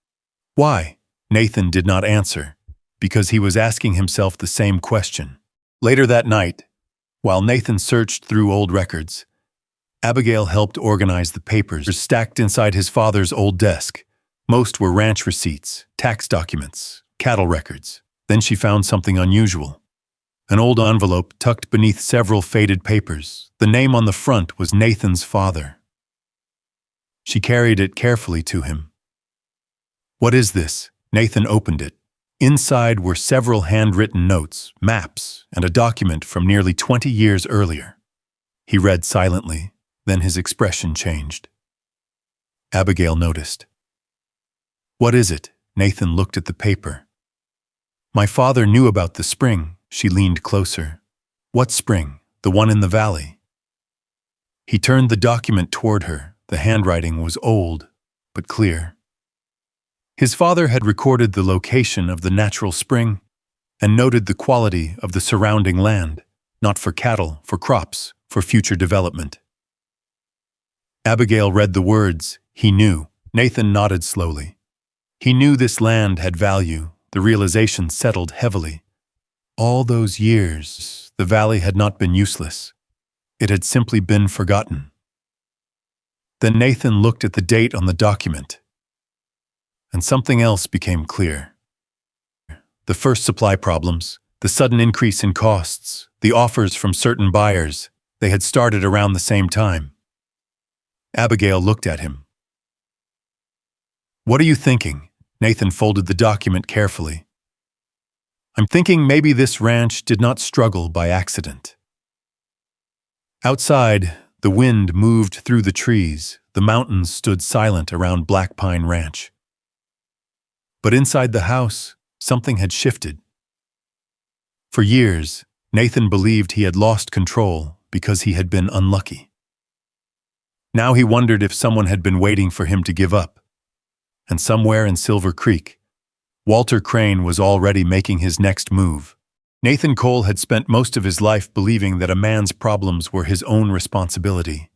Why? Nathan did not answer, because he was asking himself the same question. Later that night, while Nathan searched through old records, Abigail helped organize the papers stacked inside his father's old desk. Most were ranch receipts, tax documents, cattle records. Then she found something unusual. An old envelope tucked beneath several faded papers. The name on the front was Nathan's father. She carried it carefully to him. What is this? Nathan opened it. Inside were several handwritten notes, maps, and a document from nearly 20 years earlier. He read silently, then his expression changed. Abigail noticed. What is it? Nathan looked at the paper. My father knew about the spring. She leaned closer. What spring? The one in the valley. He turned the document toward her. The handwriting was old, but clear. His father had recorded the location of the natural spring and noted the quality of the surrounding land, not for cattle, for crops, for future development. Abigail read the words. He knew. Nathan nodded slowly. He knew this land had value. The realization settled heavily. All those years, the valley had not been useless. It had simply been forgotten. Then Nathan looked at the date on the document, and something else became clear. The first supply problems, the sudden increase in costs, the offers from certain buyers, they had started around the same time. Abigail looked at him. What are you thinking? Nathan folded the document carefully. I'm thinking maybe this ranch did not struggle by accident. Outside, the wind moved through the trees. The mountains stood silent around Black Pine Ranch. But inside the house, something had shifted. For years, Nathan believed he had lost control because he had been unlucky. Now he wondered if someone had been waiting for him to give up. And somewhere in Silver Creek, Walter Crane was already making his next move. Nathan Cole had spent most of his life believing that a man's problems were his own responsibility.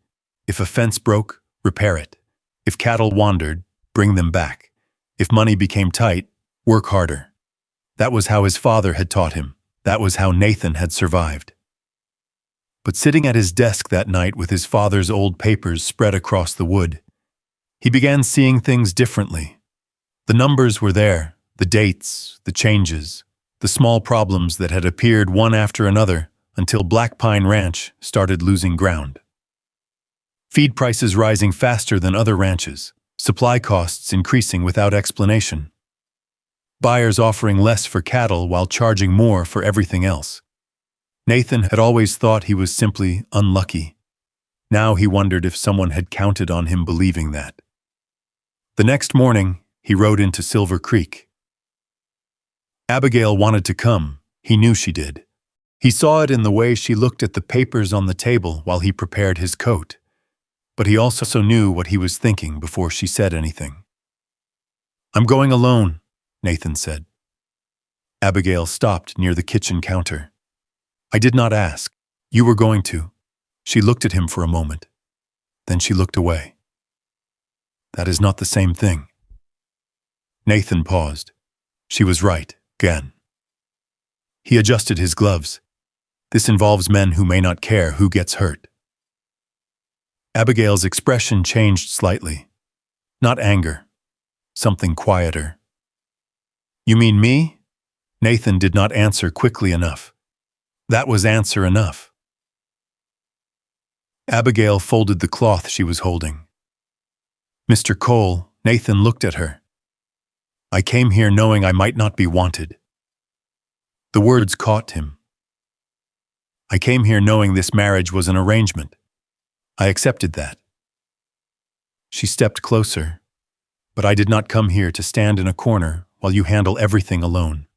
If a fence broke, repair it. If cattle wandered, bring them back. If money became tight, work harder. That was how his father had taught him. That was how Nathan had survived. But sitting at his desk that night with his father's old papers spread across the wood, he began seeing things differently. The numbers were there, the dates, the changes, the small problems that had appeared one after another until Black Pine Ranch started losing ground. Feed prices rising faster than other ranches, supply costs increasing without explanation. Buyers offering less for cattle while charging more for everything else. Nathan had always thought he was simply unlucky. Now he wondered if someone had counted on him believing that. The next morning, he rode into Silver Creek. Abigail wanted to come. He knew she did. He saw it in the way she looked at the papers on the table while he prepared his coat. But he also knew what he was thinking before she said anything. I'm going alone, Nathan said. Abigail stopped near the kitchen counter. I did not ask. You were going to. She looked at him for a moment. Then she looked away. That is not the same thing. Nathan paused. She was right, again. He adjusted his gloves. This involves men who may not care who gets hurt. Abigail's expression changed slightly. Not anger. Something quieter. You mean me? Nathan did not answer quickly enough. That was answer enough. Abigail folded the cloth she was holding. Mr. Cole, Nathan looked at her. I came here knowing I might not be wanted. The words caught him. I came here knowing this marriage was an arrangement. I accepted that. She stepped closer. But I did not come here to stand in a corner while you handle everything alone.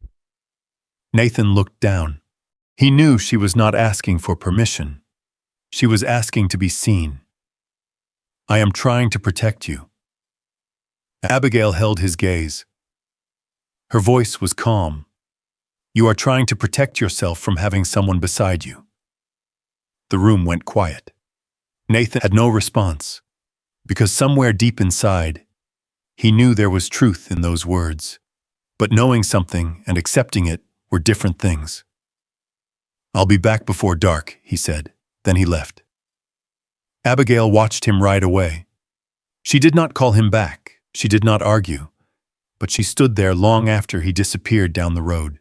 Nathan looked down. He knew she was not asking for permission. She was asking to be seen. I am trying to protect you. Abigail held his gaze. Her voice was calm. You are trying to protect yourself from having someone beside you. The room went quiet. Nathan had no response, because somewhere deep inside, he knew there was truth in those words. But knowing something and accepting it were different things. I'll be back before dark, he said. Then he left. Abigail watched him ride away. She did not call him back. She did not argue. But she stood there long after he disappeared down the road.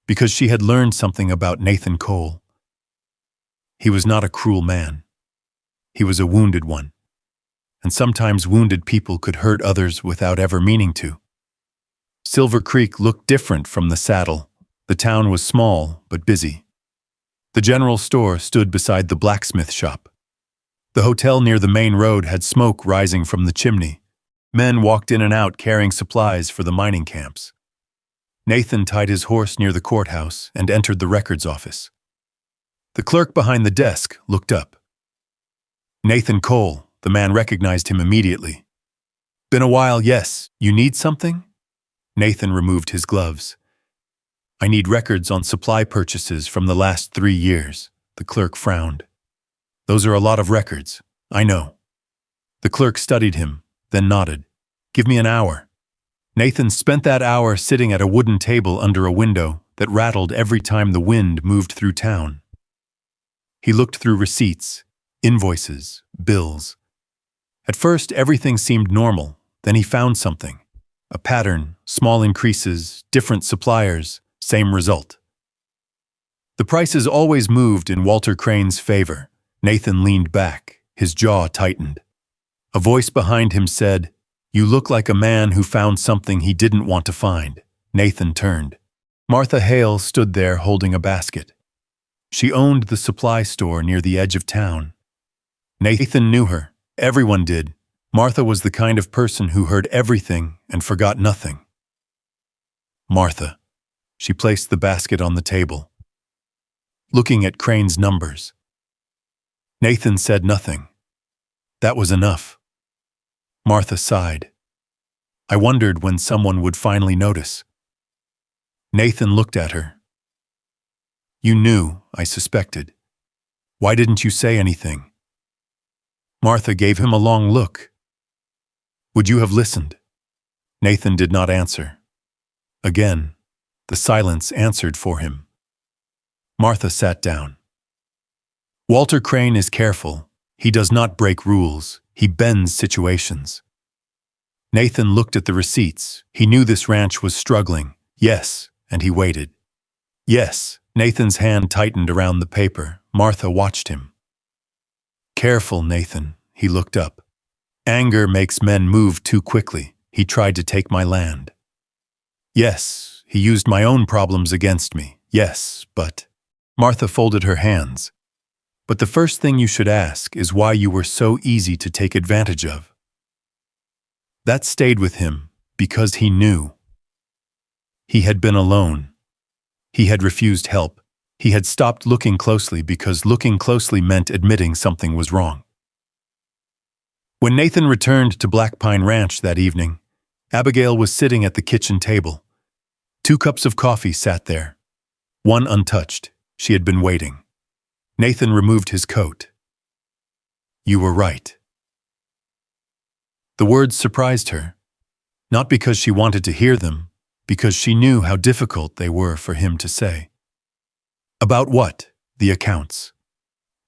Because she had learned something about Nathan Cole. He was not a cruel man. He was a wounded one. And sometimes wounded people could hurt others without ever meaning to. Silver Creek looked different from the saddle. The town was small but busy. The general store stood beside the blacksmith shop. The hotel near the main road had smoke rising from the chimney. Men walked in and out carrying supplies for the mining camps. Nathan tied his horse near the courthouse and entered the records office. The clerk behind the desk looked up. Nathan Cole, the man recognized him immediately. Been a while, yes. You need something? Nathan removed his gloves. I need records on supply purchases from the last 3 years. The clerk frowned. Those are a lot of records. I know. The clerk studied him, then nodded. Give me an hour. Nathan spent that hour sitting at a wooden table under a window that rattled every time the wind moved through town. He looked through receipts, invoices, bills. At first, everything seemed normal. Then he found something. A pattern, small increases, different suppliers, same result. The prices always moved in Walter Crane's favor. Nathan leaned back, his jaw tightened. A voice behind him said, You look like a man who found something he didn't want to find. Nathan turned. Martha Hale stood there holding a basket. She owned the supply store near the edge of town. Nathan knew her. Everyone did. Martha was the kind of person who heard everything and forgot nothing. Martha. She placed the basket on the table, looking at Crane's numbers. Nathan said nothing. That was enough. Martha sighed. I wondered when someone would finally notice. Nathan looked at her. You knew, I suspected. Why didn't you say anything? Martha gave him a long look. Would you have listened? Nathan did not answer. Again, the silence answered for him. Martha sat down. Walter Crane is careful. He does not break rules. He bends situations. Nathan looked at the receipts. He knew this ranch was struggling. Yes, and he waited. Yes, Nathan's hand tightened around the paper. Martha watched him. Careful, Nathan. He looked up. Anger makes men move too quickly. He tried to take my land. Yes, he used my own problems against me. Yes, but... Martha folded her hands. But the first thing you should ask is why you were so easy to take advantage of. That stayed with him because he knew. He had been alone. He had refused help. He had stopped looking closely because looking closely meant admitting something was wrong. When Nathan returned to Black Pine Ranch that evening, Abigail was sitting at the kitchen table. 2 cups of coffee sat there. One untouched. She had been waiting. Nathan removed his coat. You were right. The words surprised her, not because she wanted to hear them, because she knew how difficult they were for him to say. About what? The accounts.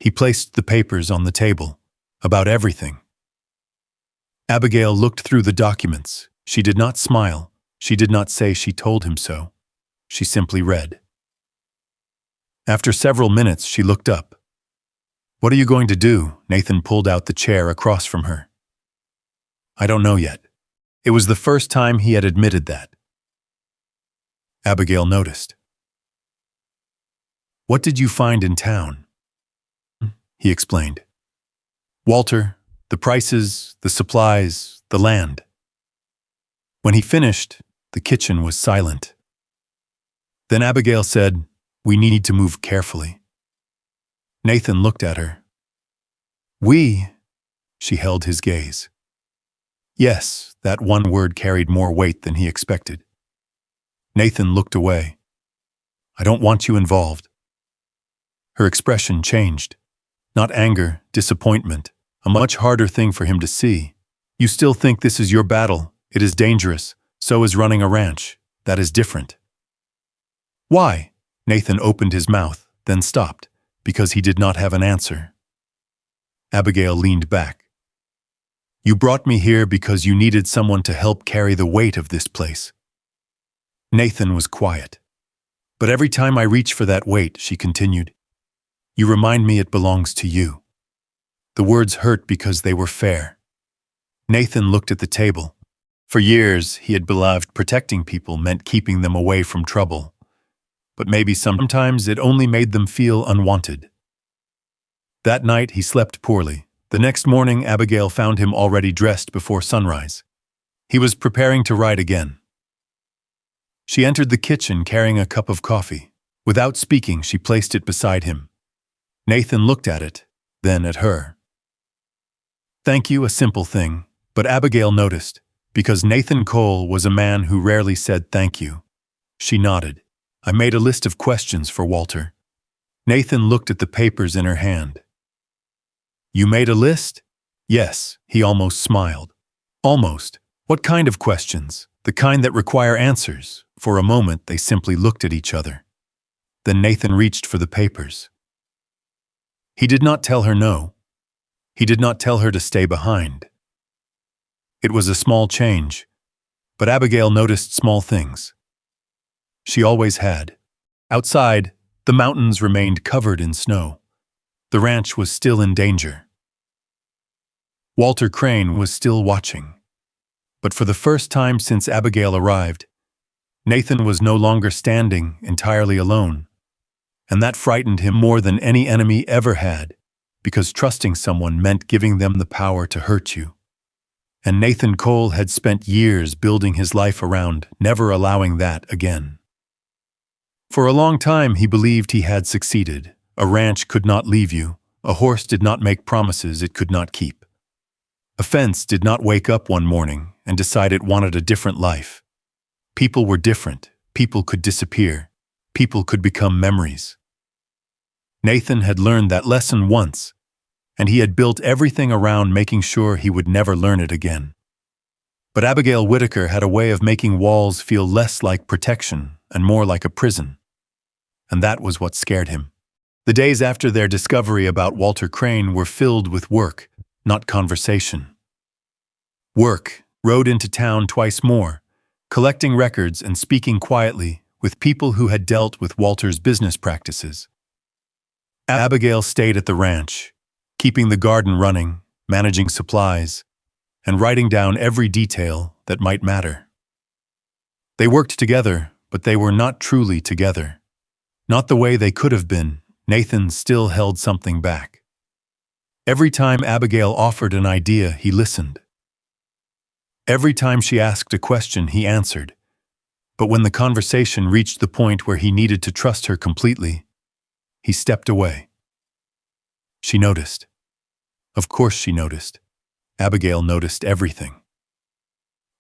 He placed the papers on the table. About everything. Abigail looked through the documents. She did not smile. She did not say she told him so. She simply read. After several minutes, she looked up. What are you going to do? Nathan pulled out the chair across from her. I don't know yet. It was the first time he had admitted that. Abigail noticed. "What did you find in town?" He explained. "Walter, the prices, the supplies, the land." When he finished, the kitchen was silent. Then Abigail said, "We need to move carefully." Nathan looked at her. "We?" She held his gaze. Yes, that one word carried more weight than he expected. Nathan looked away. "I don't want you involved." Her expression changed. Not anger, disappointment, a much harder thing for him to see. "You still think this is your battle. It is dangerous. So is running a ranch. That is different." "Why?" Nathan opened his mouth, then stopped, because he did not have an answer. Abigail leaned back. "You brought me here because you needed someone to help carry the weight of this place." Nathan was quiet. "But every time I reach for that weight," she continued, "you remind me it belongs to you." The words hurt because they were fair. Nathan looked at the table. For years, he had believed protecting people meant keeping them away from trouble. But maybe sometimes it only made them feel unwanted. That night, he slept poorly. The next morning, Abigail found him already dressed before sunrise. He was preparing to ride again. She entered the kitchen carrying a cup of coffee. Without speaking, she placed it beside him. Nathan looked at it, then at her. "Thank you," a simple thing, but Abigail noticed, because Nathan Cole was a man who rarely said thank you. She nodded. "I made a list of questions for Walter." Nathan looked at the papers in her hand. "You made a list?" "Yes," he almost smiled. "Almost. What kind of questions?" "The kind that require answers." For a moment, they simply looked at each other. Then Nathan reached for the papers. He did not tell her no. He did not tell her to stay behind. It was a small change, but Abigail noticed small things. She always had. Outside, the mountains remained covered in snow. The ranch was still in danger. Walter Crane was still watching. But for the first time since Abigail arrived, Nathan was no longer standing entirely alone. And that frightened him more than any enemy ever had, because trusting someone meant giving them the power to hurt you. And Nathan Cole had spent years building his life around never allowing that again. For a long time he believed he had succeeded. A ranch could not leave you. A horse did not make promises it could not keep. A fence did not wake up one morning and decide it wanted a different life. People were different. People could disappear. People could become memories. Nathan had learned that lesson once, and he had built everything around making sure he would never learn it again. But Abigail Whitaker had a way of making walls feel less like protection and more like a prison. And that was what scared him. The days after their discovery about Walter Crane were filled with work, not conversation. Work rode into town twice more, collecting records and speaking quietly with people who had dealt with Walter's business practices. Abigail stayed at the ranch, keeping the garden running, managing supplies, and writing down every detail that might matter. They worked together, but they were not truly together. Not the way they could have been. Nathan still held something back. Every time Abigail offered an idea, he listened. Every time she asked a question, he answered. But when the conversation reached the point where he needed to trust her completely, he stepped away. She noticed. Of course she noticed. Abigail noticed everything.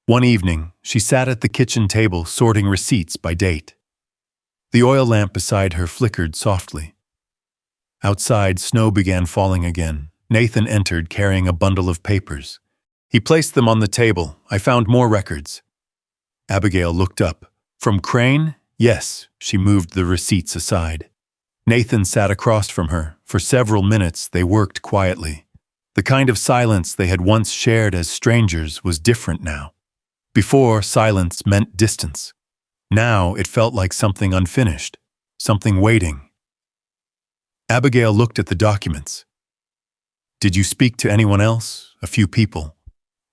One evening, she sat at the kitchen table sorting receipts by date. The oil lamp beside her flickered softly. Outside, snow began falling again. Nathan entered carrying a bundle of papers. He placed them on the table. "I found more records." Abigail looked up. "From Crane?" "Yes." She moved the receipts aside. Nathan sat across from her. For several minutes, they worked quietly. The kind of silence they had once shared as strangers was different now. Before, silence meant distance. Now, it felt like something unfinished, something waiting. Abigail looked at the documents. "Did you speak to anyone else?" "A few people."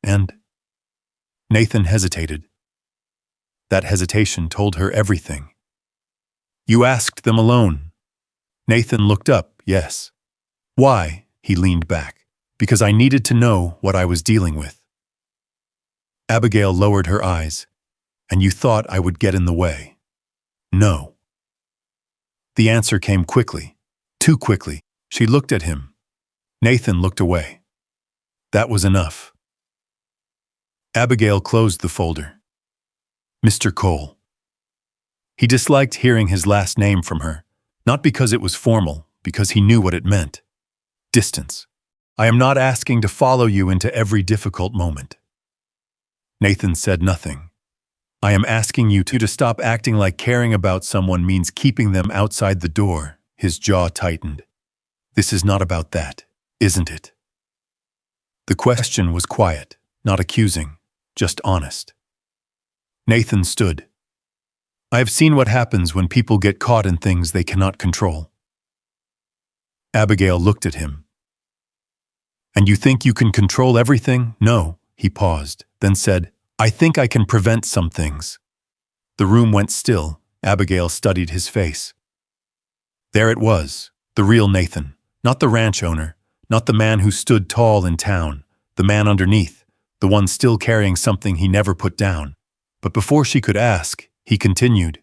"And?" Nathan hesitated. That hesitation told her everything. "You asked them alone." Nathan looked up, yes. Why? He leaned back. Because I needed to know what I was dealing with. Abigail lowered her eyes. And you thought I would get in the way? No. The answer came quickly. Too quickly. She looked at him. Nathan looked away. That was enough. Abigail closed the folder. Mr. Cole. He disliked hearing his last name from her, not because it was formal, because he knew what it meant. Distance. I am not asking to follow you into every difficult moment. Nathan said nothing. I am asking you to stop acting like caring about someone means keeping them outside the door. His jaw tightened. This is not about that, isn't it? The question was quiet, not accusing, just honest. Nathan stood. I have seen what happens when people get caught in things they cannot control. Abigail looked at him. And you think you can control everything? No, he paused, then said, I think I can prevent some things. The room went still. Abigail studied his face. There it was, the real Nathan, not the ranch owner, not the man who stood tall in town, the man underneath, the one still carrying something he never put down. But before she could ask, he continued,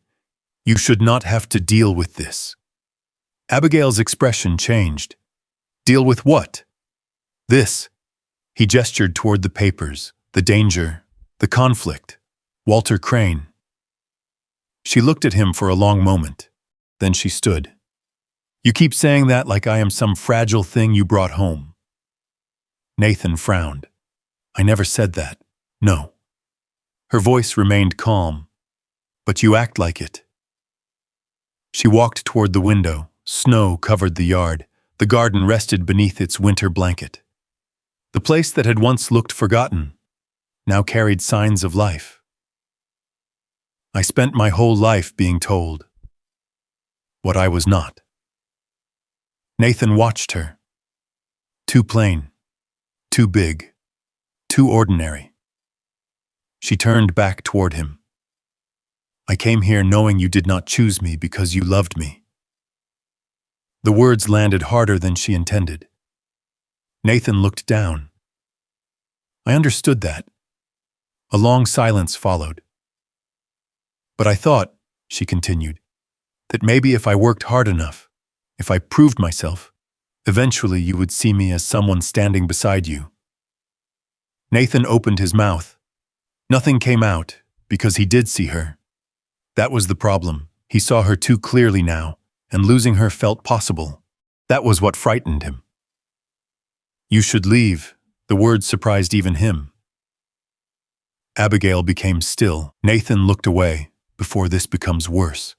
You should not have to deal with this. Abigail's expression changed. Deal with what? This. He gestured toward the papers, the danger, the conflict. Walter Crane. She looked at him for a long moment. Then she stood. You keep saying that like I am some fragile thing you brought home. Nathan frowned. I never said that. No. Her voice remained calm. But you act like it. She walked toward the window. Snow covered the yard. The garden rested beneath its winter blanket. The place that had once looked forgotten now carried signs of life. I spent my whole life being told what I was not. Nathan watched her. Too plain, too big, too ordinary. She turned back toward him. I came here knowing you did not choose me because you loved me. The words landed harder than she intended. Nathan looked down. I understood that. A long silence followed. But I thought, she continued, that maybe if I worked hard enough, if I proved myself, eventually you would see me as someone standing beside you. Nathan opened his mouth. Nothing came out, because he did see her. That was the problem. He saw her too clearly now, and losing her felt possible. That was what frightened him. You should leave. The words surprised even him. Abigail became still. Nathan looked away, before this becomes worse.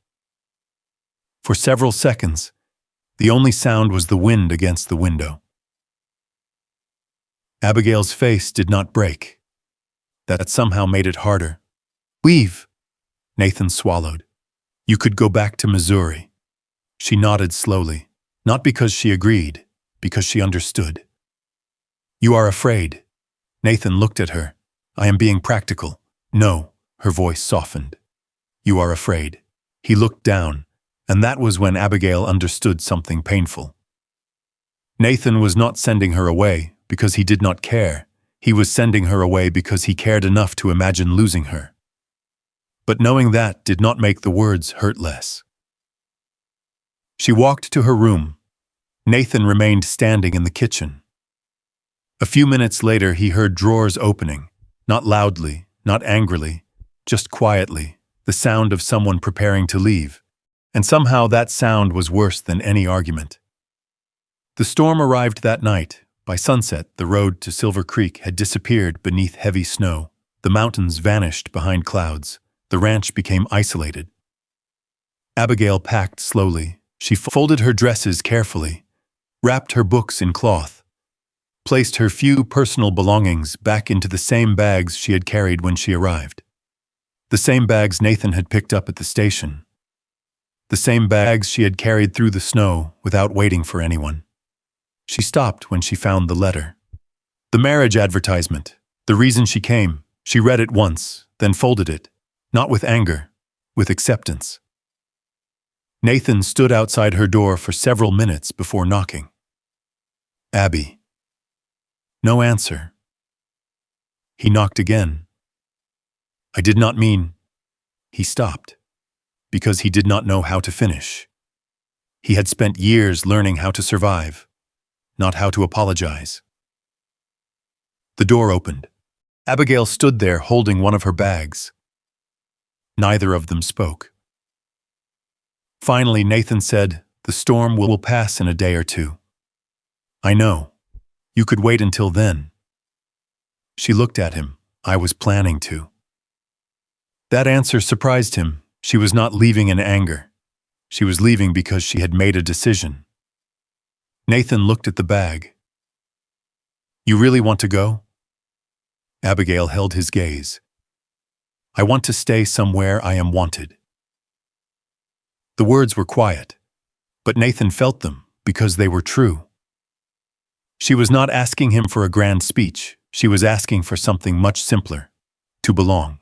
For several seconds, the only sound was the wind against the window. Abigail's face did not break. That somehow made it harder. Leave. Nathan swallowed. You could go back to Missouri. She nodded slowly, not because she agreed, because she understood. You are afraid. Nathan looked at her. I am being practical. No, her voice softened. You are afraid. He looked down, and that was when Abigail understood something painful. Nathan was not sending her away because he did not care. He was sending her away because he cared enough to imagine losing her. But knowing that did not make the words hurt less. She walked to her room. Nathan remained standing in the kitchen. A few minutes later, he heard drawers opening, not loudly, not angrily, just quietly, the sound of someone preparing to leave. And somehow that sound was worse than any argument. The storm arrived that night. By sunset, the road to Silver Creek had disappeared beneath heavy snow. The mountains vanished behind clouds. The ranch became isolated. Abigail packed slowly. She folded her dresses carefully, wrapped her books in cloth, placed her few personal belongings back into the same bags she had carried when she arrived. The same bags Nathan had picked up at the station. The same bags she had carried through the snow without waiting for anyone. She stopped when she found the letter. The marriage advertisement. The reason she came. She read it once, then folded it. Not with anger, with acceptance. Nathan stood outside her door for several minutes before knocking. Abby. No answer. He knocked again. I did not mean. He stopped, because he did not know how to finish. He had spent years learning how to survive, not how to apologize. The door opened. Abigail stood there holding one of her bags. Neither of them spoke. Finally, Nathan said, "The storm will pass in a day or two." "I know. You could wait until then." She looked at him. "I was planning to." That answer surprised him. She was not leaving in anger. She was leaving because she had made a decision. Nathan looked at the bag. "You really want to go?" Abigail held his gaze. "I want to stay somewhere I am wanted." The words were quiet, but Nathan felt them because they were true. She was not asking him for a grand speech. She was asking for something much simpler: to belong.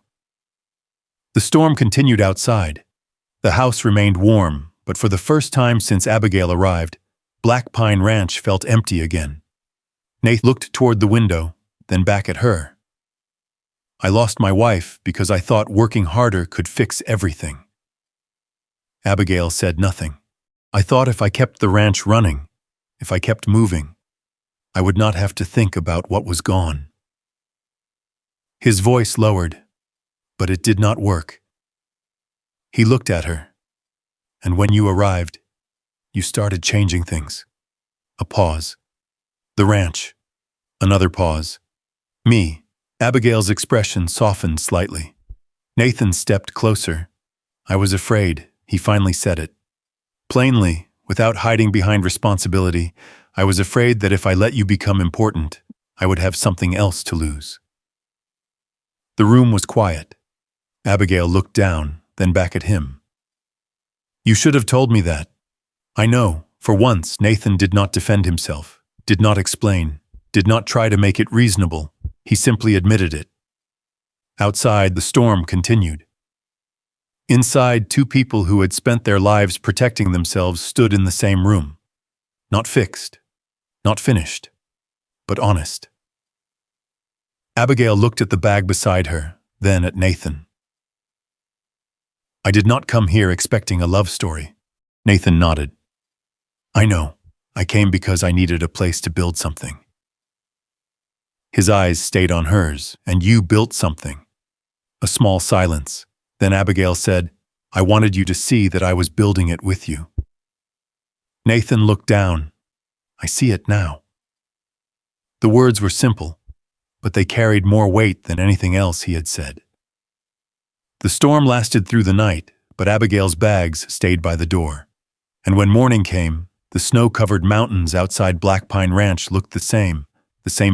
The storm continued outside. The house remained warm, but for the first time since Abigail arrived, Black Pine Ranch felt empty again. Nathan looked toward the window, then back at her. "I lost my wife because I thought working harder could fix everything." Abigail said nothing. "I thought if I kept the ranch running, if I kept moving, I would not have to think about what was gone." His voice lowered, but it did not work. He looked at her. "And when you arrived, you started changing things." A pause. "The ranch." Another pause. "Me." Abigail's expression softened slightly. Nathan stepped closer. "I was afraid," he finally said it. Plainly, without hiding behind responsibility, "I was afraid that if I let you become important, I would have something else to lose." The room was quiet. Abigail looked down, then back at him. "You should have told me that." I know, for once, Nathan did not defend himself, did not explain, did not try to make it reasonable. He simply admitted it. Outside, the storm continued. Inside, two people who had spent their lives protecting themselves stood in the same room. Not fixed, not finished, but honest. Abigail looked at the bag beside her, then at Nathan. "I did not come here expecting a love story." Nathan nodded. "I know. I came because I needed a place to build something." His eyes stayed on hers. "And you built something." A small silence. Then Abigail said, "I wanted you to see that I was building it with you." Nathan looked down. "I see it now." The words were simple, but they carried more weight than anything else he had said. The storm lasted through the night, but Abigail's bags stayed by the door. And when morning came, the snow-covered mountains outside Black Pine Ranch looked the same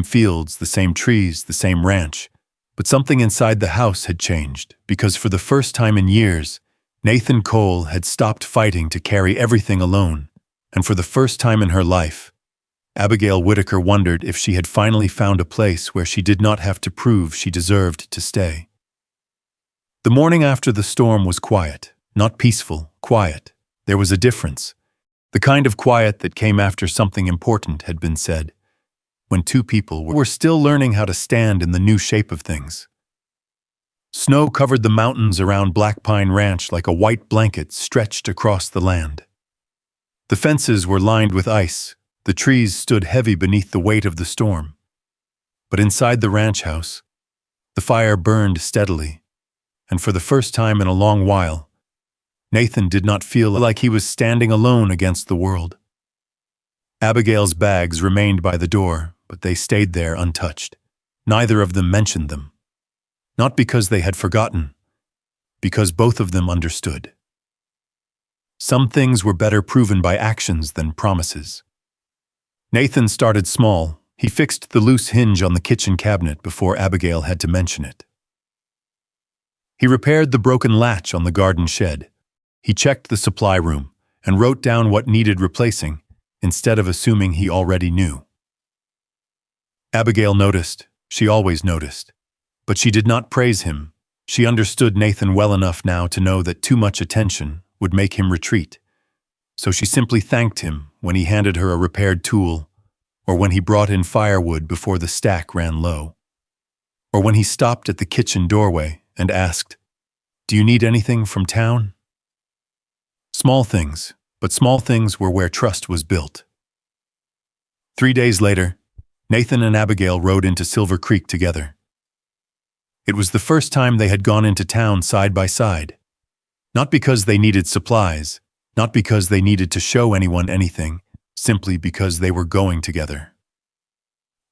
fields, the same trees, the same ranch. But something inside the house had changed, because for the first time in years, Nathan Cole had stopped fighting to carry everything alone, and for the first time in her life, Abigail Whitaker wondered if she had finally found a place where she did not have to prove she deserved to stay. The morning after the storm was quiet, not peaceful, quiet. There was a difference, the kind of quiet that came after something important had been said, when two people were still learning how to stand in the new shape of things. Snow covered the mountains around Black Pine Ranch like a white blanket stretched across the land. The fences were lined with ice. The trees stood heavy beneath the weight of the storm. But inside the ranch house, the fire burned steadily, and for the first time in a long while, Nathan did not feel like he was standing alone against the world. Abigail's bags remained by the door, but they stayed there untouched. Neither of them mentioned them. Not because they had forgotten, because both of them understood. Some things were better proven by actions than promises. Nathan started small. He fixed the loose hinge on the kitchen cabinet before Abigail had to mention it. He repaired the broken latch on the garden shed. He checked the supply room and wrote down what needed replacing, instead of assuming he already knew. Abigail noticed. She always noticed. But she did not praise him. She understood Nathan well enough now to know that too much attention would make him retreat. so she simply thanked him when he handed her a repaired tool, or when he brought in firewood before the stack ran low, or when he stopped at the kitchen doorway and asked, "Do you need anything from town?" Small things, but small things were where trust was built. 3 days later, Nathan and Abigail rode into Silver Creek together. It was the first time they had gone into town side by side. Not because they needed supplies, not because they needed to show anyone anything, simply because they were going together.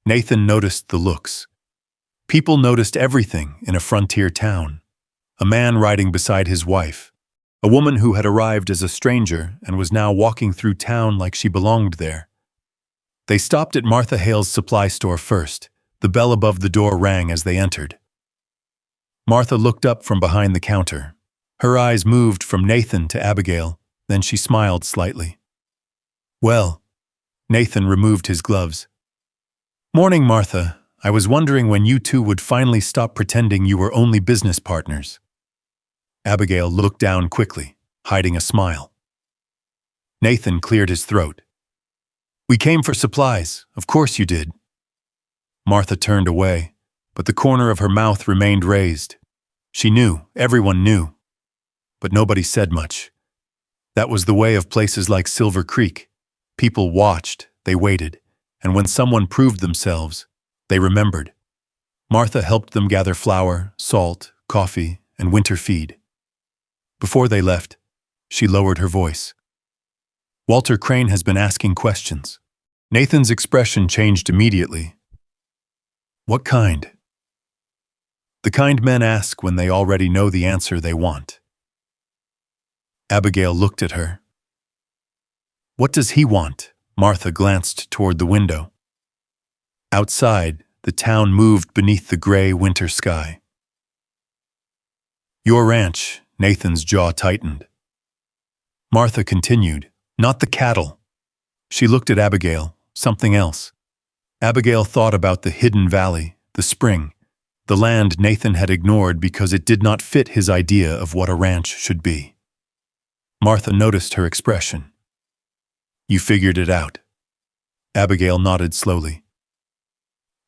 Nathan noticed the looks. People noticed everything in a frontier town. A man riding beside his wife, a woman who had arrived as a stranger and was now walking through town like she belonged there. They stopped at Martha Hale's supply store first. The bell above the door rang as they entered. Martha looked up from behind the counter. Her eyes moved from Nathan to Abigail, then she smiled slightly. "Well," Nathan removed his gloves. "Morning, Martha. I was wondering when you two would finally stop pretending you were only business partners." Abigail looked down quickly, hiding a smile. Nathan cleared his throat. "We came for supplies, of course you did." Martha turned away, but the corner of her mouth remained raised. She knew, everyone knew, but nobody said much. That was the way of places like Silver Creek. People watched, they waited, and when someone proved themselves, they remembered. Martha helped them gather flour, salt, coffee, and winter feed. Before they left, she lowered her voice. "Walter Crane has been asking questions." Nathan's expression changed immediately. "What kind?" "The kind men ask when they already know the answer they want." Abigail looked at her. "What does he want?" Martha glanced toward the window. Outside, the town moved beneath the gray winter sky. "Your ranch," Nathan's jaw tightened. Martha continued, "Not the cattle." She looked at Abigail, something else. Abigail thought about the hidden valley, the spring, the land Nathan had ignored because it did not fit his idea of what a ranch should be. Martha noticed her expression. "You figured it out." Abigail nodded slowly.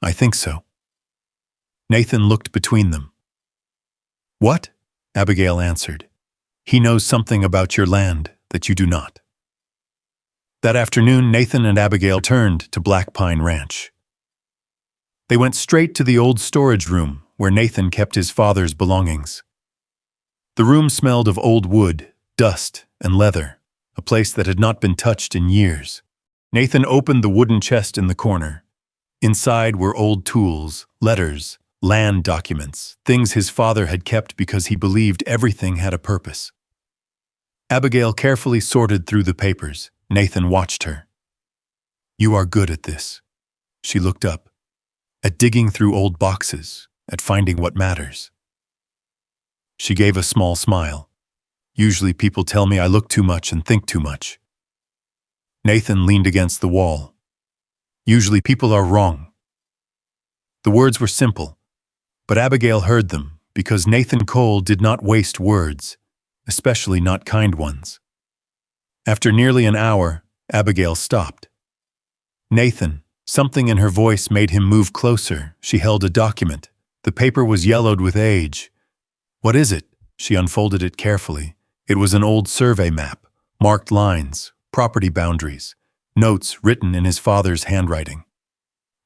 "I think so." Nathan looked between them. "What?" Abigail answered. "He knows something about your land that you do not." That afternoon, Nathan and Abigail turned to Black Pine Ranch. They went straight to the old storage room where Nathan kept his father's belongings. The room smelled of old wood, dust, and leather, a place that had not been touched in years. Nathan opened the wooden chest in the corner. Inside were old tools, letters, land documents, things his father had kept because he believed everything had a purpose. Abigail carefully sorted through the papers. Nathan watched her. "You are good at this." She looked up. "At digging through old boxes, at finding what matters." She gave a small smile. "Usually people tell me I look too much and think too much." Nathan leaned against the wall. "Usually people are wrong." The words were simple, but Abigail heard them because Nathan Cole did not waste words, especially not kind ones. After nearly an hour, Abigail stopped. "Nathan," something in her voice made him move closer. She held a document. The paper was yellowed with age. "What is it?" She unfolded it carefully. It was an old survey map, marked lines, property boundaries, notes written in his father's handwriting.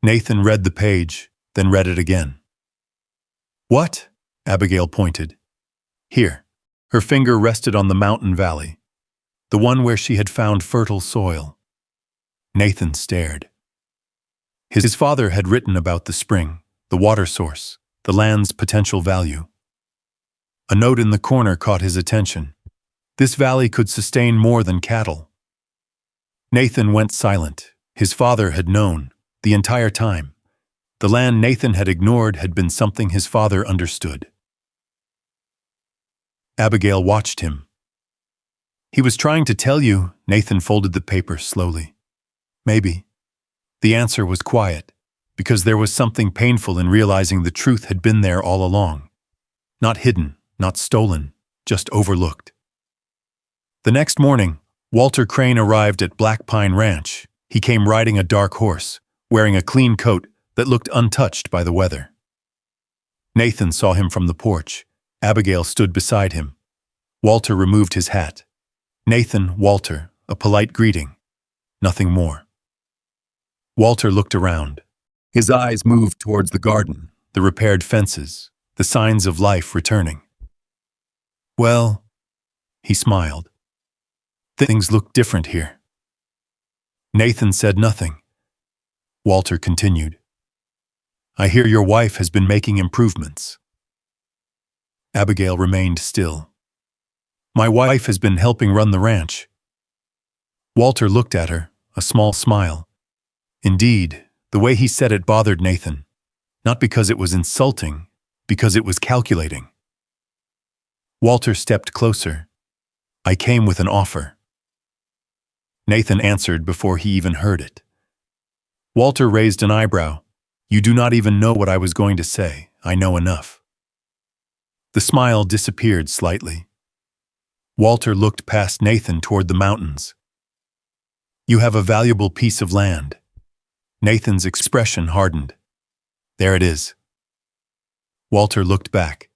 Nathan read the page, then read it again. "What?" Abigail pointed. "Here." Her finger rested on the mountain valley, the one where she had found fertile soil. Nathan stared. His father had written about the spring, the water source, the land's potential value. A note in the corner caught his attention. This valley could sustain more than cattle. Nathan went silent. His father had known, the entire time. The land Nathan had ignored had been something his father understood. Abigail watched him. "He was trying to tell you," Nathan folded the paper slowly. "Maybe." The answer was quiet, because there was something painful in realizing the truth had been there all along. Not hidden, not stolen, just overlooked. The next morning, Walter Crane arrived at Black Pine Ranch. He came riding a dark horse, wearing a clean coat that looked untouched by the weather. Nathan saw him from the porch. Abigail stood beside him. Walter removed his hat. Nathan, Walter, a polite greeting. Nothing more. Walter looked around. His eyes moved towards the garden, the repaired fences, the signs of life returning. Well, he smiled. Things look different here. Nathan said nothing. Walter continued. I hear your wife has been making improvements. Abigail remained still. My wife has been helping run the ranch. Walter looked at her, a small smile. Indeed, the way he said it bothered Nathan. Not because it was insulting, because it was calculating. Walter stepped closer. I came with an offer. Nathan answered before he even heard it. Walter raised an eyebrow. You do not even know what I was going to say. I know enough. The smile disappeared slightly. Walter looked past Nathan toward the mountains. You have a valuable piece of land. Nathan's expression hardened. There it is. Walter looked back.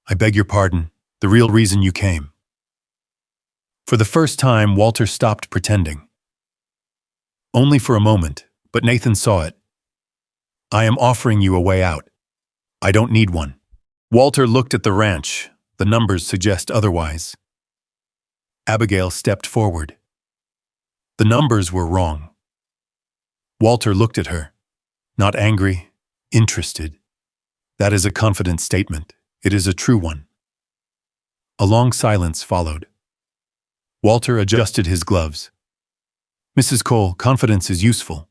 I beg your pardon, the real reason you came. For the first time, Walter stopped pretending. Only for a moment, but Nathan saw it. I am offering you a way out. I don't need one. Walter looked at the ranch. The numbers suggest otherwise. Abigail stepped forward. The numbers were wrong. Walter looked at her. Not angry, interested. That is a confident statement. It is a true one. A long silence followed. Walter adjusted his gloves. Mrs. Cole, confidence is useful,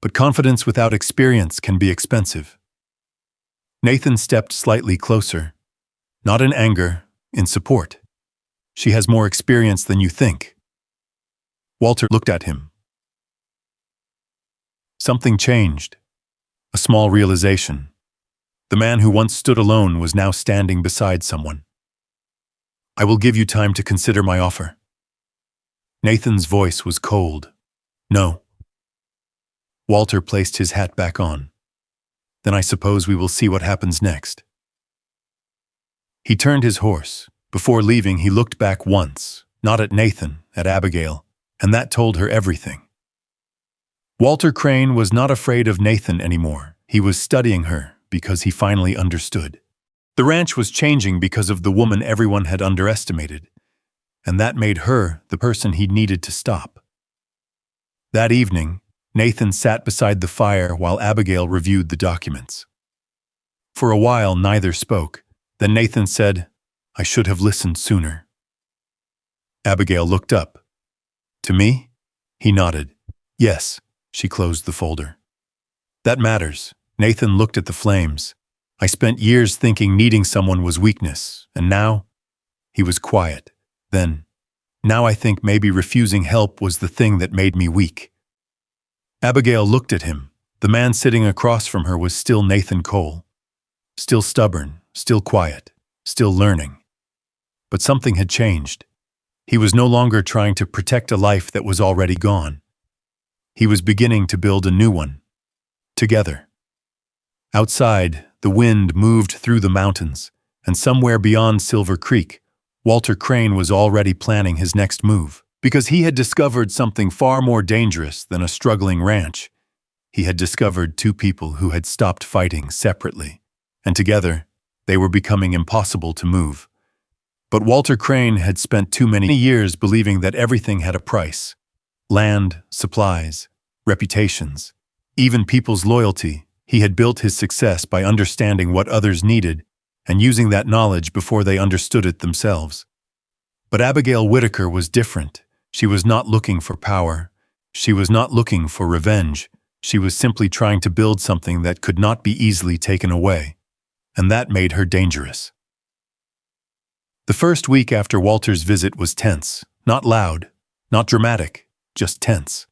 but confidence without experience can be expensive. Nathan stepped slightly closer. Not in anger, in support. She has more experience than you think. Walter looked at him. Something changed. A small realization. The man who once stood alone was now standing beside someone. I will give you time to consider my offer. Nathan's voice was cold. No. Walter placed his hat back on. Then I suppose we will see what happens next. He turned his horse. Before leaving, he looked back once, not at Nathan, at Abigail, and that told her everything. Walter Crane was not afraid of Nathan anymore. He was studying her because he finally understood. The ranch was changing because of the woman everyone had underestimated, and that made her the person he needed to stop. That evening, Nathan sat beside the fire while Abigail reviewed the documents. For a while, neither spoke. Then Nathan said, I should have listened sooner. Abigail looked up. To me? He nodded. Yes. She closed the folder. That matters. Nathan looked at the flames. I spent years thinking needing someone was weakness, and now? He was quiet. Then, now I think maybe refusing help was the thing that made me weak. Abigail looked at him. The man sitting across from her was still Nathan Cole. Still stubborn, still quiet, still learning. But something had changed. He was no longer trying to protect a life that was already gone. He was beginning to build a new one. Together. Outside, the wind moved through the mountains, and somewhere beyond Silver Creek, Walter Crane was already planning his next move. Because he had discovered something far more dangerous than a struggling ranch. He had discovered two people who had stopped fighting separately, and together, they were becoming impossible to move. But Walter Crane had spent too many years believing that everything had a price. Land, supplies, reputations, even people's loyalty. He had built his success by understanding what others needed and using that knowledge before they understood it themselves. But Abigail Whitaker was different. She was not looking for power. She was not looking for revenge. She was simply trying to build something that could not be easily taken away. And that made her dangerous. The first week after Walter's visit was tense. Not loud, not dramatic, just tense.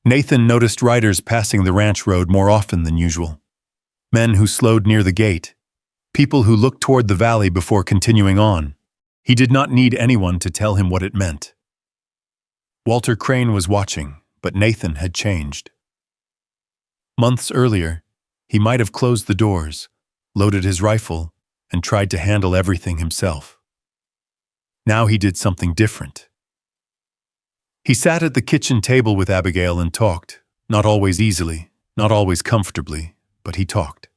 Nathan noticed riders passing the ranch road more often than usual. Men who slowed near the gate. People who looked toward the valley before continuing on. He did not need anyone to tell him what it meant. Walter Crane was watching, but Nathan had changed. Months earlier, he might have closed the doors, loaded his rifle, and tried to handle everything himself. Now he did something different. He sat at the kitchen table with Abigail and talked, not always easily, not always comfortably, but he talked.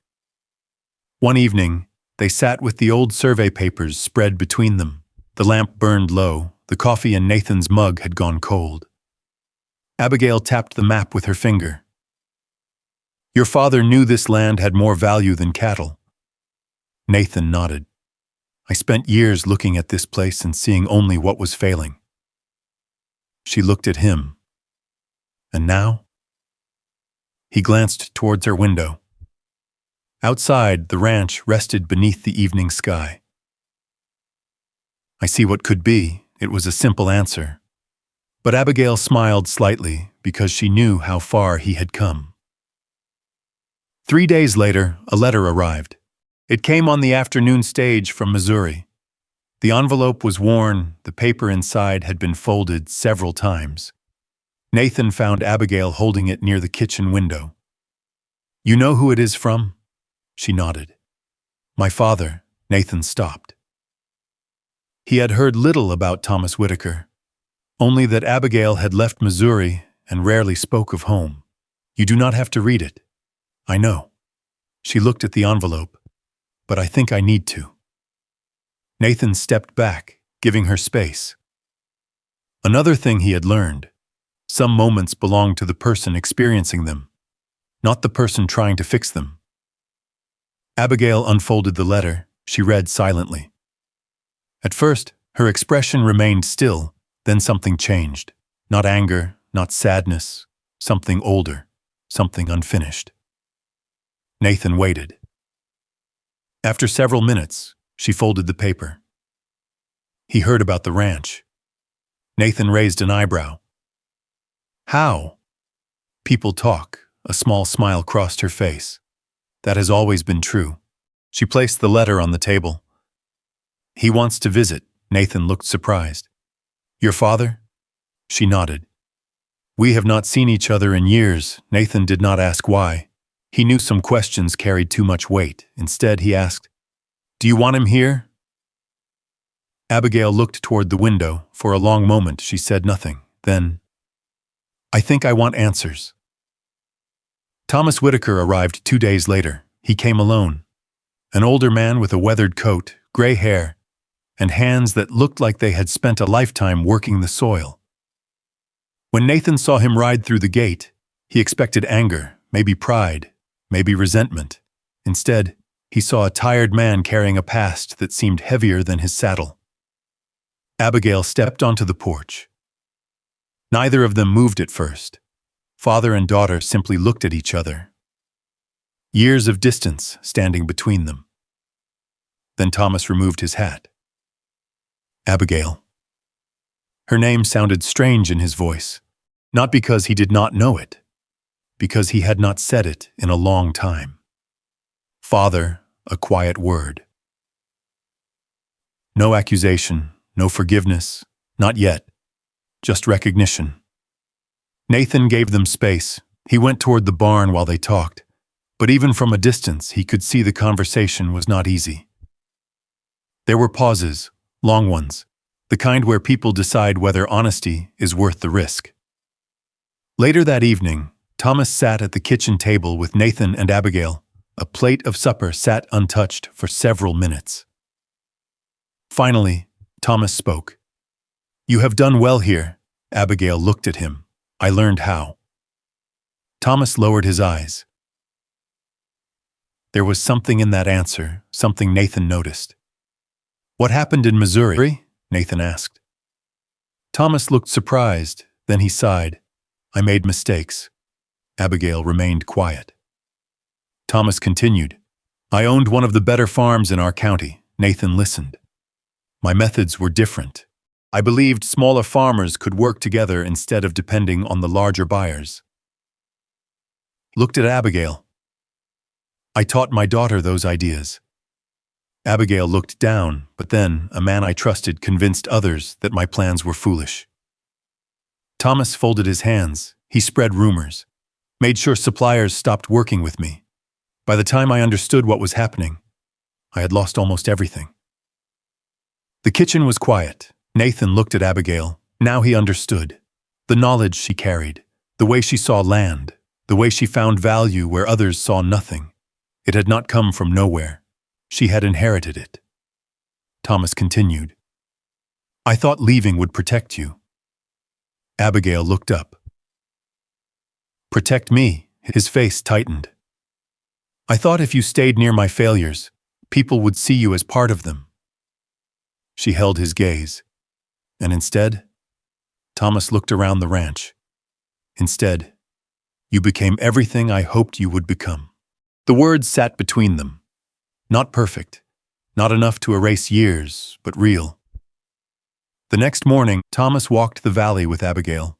One evening, they sat with the old survey papers spread between them. The lamp burned low, the coffee in Nathan's mug had gone cold. Abigail tapped the map with her finger. "Your father knew this land had more value than cattle." Nathan nodded. "I spent years looking at this place and seeing only what was failing." She looked at him. "And now?" He glanced towards her window. Outside, the ranch rested beneath the evening sky. "I see what could be." It was a simple answer. But Abigail smiled slightly because she knew how far he had come. 3 days later, a letter arrived. It came on the afternoon stage from Missouri. The envelope was worn, the paper inside had been folded several times. Nathan found Abigail holding it near the kitchen window. "You know who it is from?" She nodded. "My father." Nathan stopped. He had heard little about Thomas Whitaker, only that Abigail had left Missouri and rarely spoke of home. "You do not have to read it." "I know." She looked at the envelope. "But I think I need to." Nathan stepped back, giving her space. Another thing he had learned: some moments belong to the person experiencing them, not the person trying to fix them. Abigail unfolded the letter. She read silently. At first, her expression remained still, then something changed. Not anger, not sadness, something older, something unfinished. Nathan waited. After several minutes, she folded the paper. He heard about the ranch. Nathan raised an eyebrow. "How?" "People talk." A small smile crossed her face. "That has always been true." She placed the letter on the table. "He wants to visit." Nathan looked surprised. "Your father?" She nodded. "We have not seen each other in years." Nathan did not ask why. He knew some questions carried too much weight. Instead, he asked, "Do you want him here?" Abigail looked toward the window. For a long moment, she said nothing. Then, "I think I want answers." Thomas Whitaker arrived 2 days later. He came alone. An older man with a weathered coat, gray hair, and hands that looked like they had spent a lifetime working the soil. When Nathan saw him ride through the gate, he expected anger, maybe pride, maybe resentment. Instead, he saw a tired man carrying a past that seemed heavier than his saddle. Abigail stepped onto the porch. Neither of them moved at first. Father and daughter simply looked at each other. Years of distance standing between them. Then Thomas removed his hat. "Abigail." Her name sounded strange in his voice, not because he did not know it, because he had not said it in a long time. "Father," a quiet word. No accusation, no forgiveness, not yet, just recognition. Nathan gave them space. He went toward the barn while they talked, but even from a distance he could see the conversation was not easy. There were pauses, long ones, the kind where people decide whether honesty is worth the risk. Later that evening, Thomas sat at the kitchen table with Nathan and Abigail. A plate of supper sat untouched for several minutes. Finally, Thomas spoke. "You have done well here." Abigail looked at him. "I learned how." Thomas lowered his eyes. There was something in that answer, something Nathan noticed. "What happened in Missouri?" Nathan asked. Thomas looked surprised, then he sighed. "I made mistakes." Abigail remained quiet. Thomas continued. "I owned one of the better farms in our county." Nathan listened. "My methods were different. I believed smaller farmers could work together instead of depending on the larger buyers." Looked at Abigail. "I taught my daughter those ideas." Abigail looked down, but then a man I trusted convinced others that my plans were foolish. Thomas folded his hands. He spread rumors, made sure suppliers stopped working with me. By the time I understood what was happening, I had lost almost everything. The kitchen was quiet. Nathan looked at Abigail. Now he understood. The knowledge she carried, the way she saw land, the way she found value where others saw nothing. It had not come from nowhere. She had inherited it. Thomas continued. I thought leaving would protect you. Abigail looked up. Protect me? His face tightened. I thought if you stayed near my failures, people would see you as part of them. She held his gaze. And instead, Thomas looked around the ranch. Instead, you became everything I hoped you would become. The words sat between them. Not perfect, not enough to erase years, but real. The next morning, Thomas walked the valley with Abigail.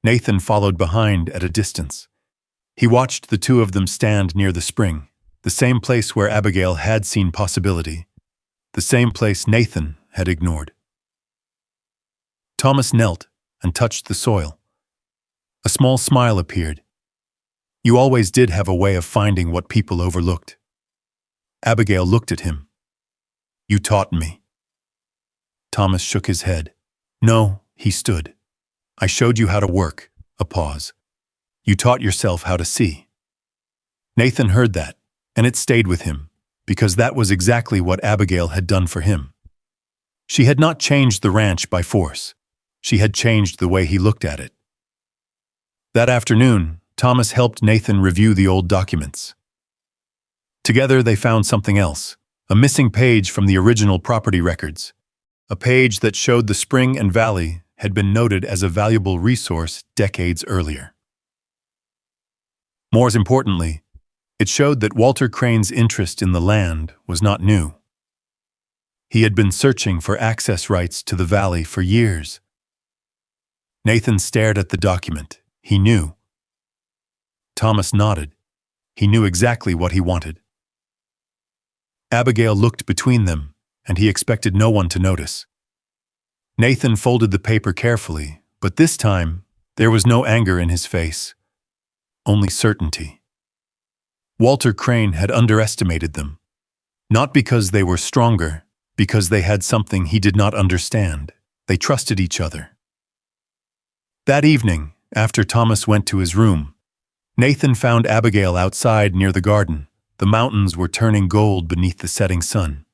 Nathan followed behind at a distance. He watched the two of them stand near the spring, the same place where Abigail had seen possibility, the same place Nathan had ignored. Thomas knelt and touched the soil. A small smile appeared. You always did have a way of finding what people overlooked. Abigail looked at him. You taught me. Thomas shook his head. No, he stood. I showed you how to work. A pause. You taught yourself how to see. Nathan heard that, and it stayed with him, because that was exactly what Abigail had done for him. She had not changed the ranch by force. She had changed the way he looked at it. That afternoon, Thomas helped Nathan review the old documents. Together they found something else, a missing page from the original property records, a page that showed the spring and valley had been noted as a valuable resource decades earlier. More importantly, it showed that Walter Crane's interest in the land was not new. He had been searching for access rights to the valley for years. Nathan stared at the document. He knew. Thomas nodded. He knew exactly what he wanted. Abigail looked between them, and he expected no one to notice. Nathan folded the paper carefully, but this time, there was no anger in his face, only certainty. Walter Crane had underestimated them, not because they were stronger, because they had something he did not understand. They trusted each other. That evening, after Thomas went to his room, Nathan found Abigail outside near the garden. The mountains were turning gold beneath the setting sun.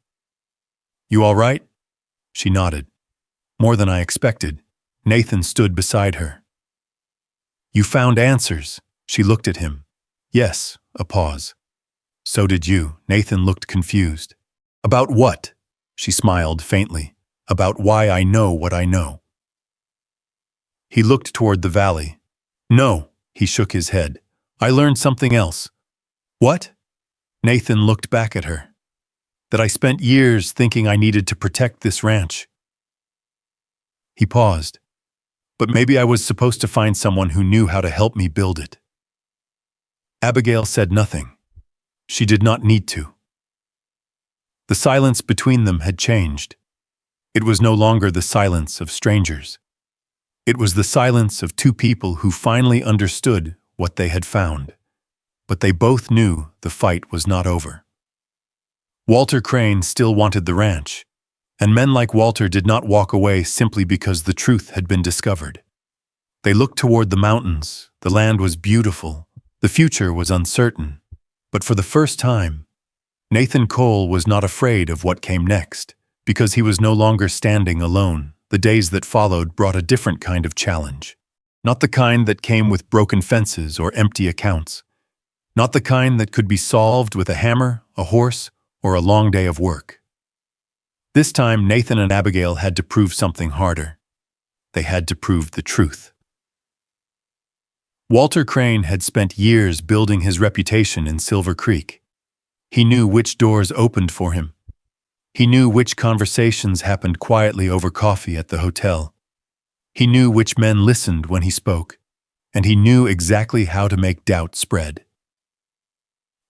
You all right? She nodded. More than I expected. Nathan stood beside her. You found answers. She looked at him. Yes, a pause. So did you. Nathan looked confused. About what? She smiled faintly. About why I know what I know. He looked toward the valley. No, he shook his head. I learned something else. What? Nathan looked back at her. That I spent years thinking I needed to protect this ranch. He paused. But maybe I was supposed to find someone who knew how to help me build it. Abigail said nothing. She did not need to. The silence between them had changed. It was no longer the silence of strangers. It was the silence of two people who finally understood what they had found. But they both knew the fight was not over. Walter Crane still wanted the ranch, and men like Walter did not walk away simply because the truth had been discovered. They looked toward the mountains. The land was beautiful. The future was uncertain. But for the first time, Nathan Cole was not afraid of what came next, because he was no longer standing alone. The days that followed brought a different kind of challenge. Not the kind that came with broken fences or empty accounts. Not the kind that could be solved with a hammer, a horse, or a long day of work. This time, Nathan and Abigail had to prove something harder. They had to prove the truth. Walter Crane had spent years building his reputation in Silver Creek. He knew which doors opened for him. He knew which conversations happened quietly over coffee at the hotel. He knew which men listened when he spoke, and he knew exactly how to make doubt spread.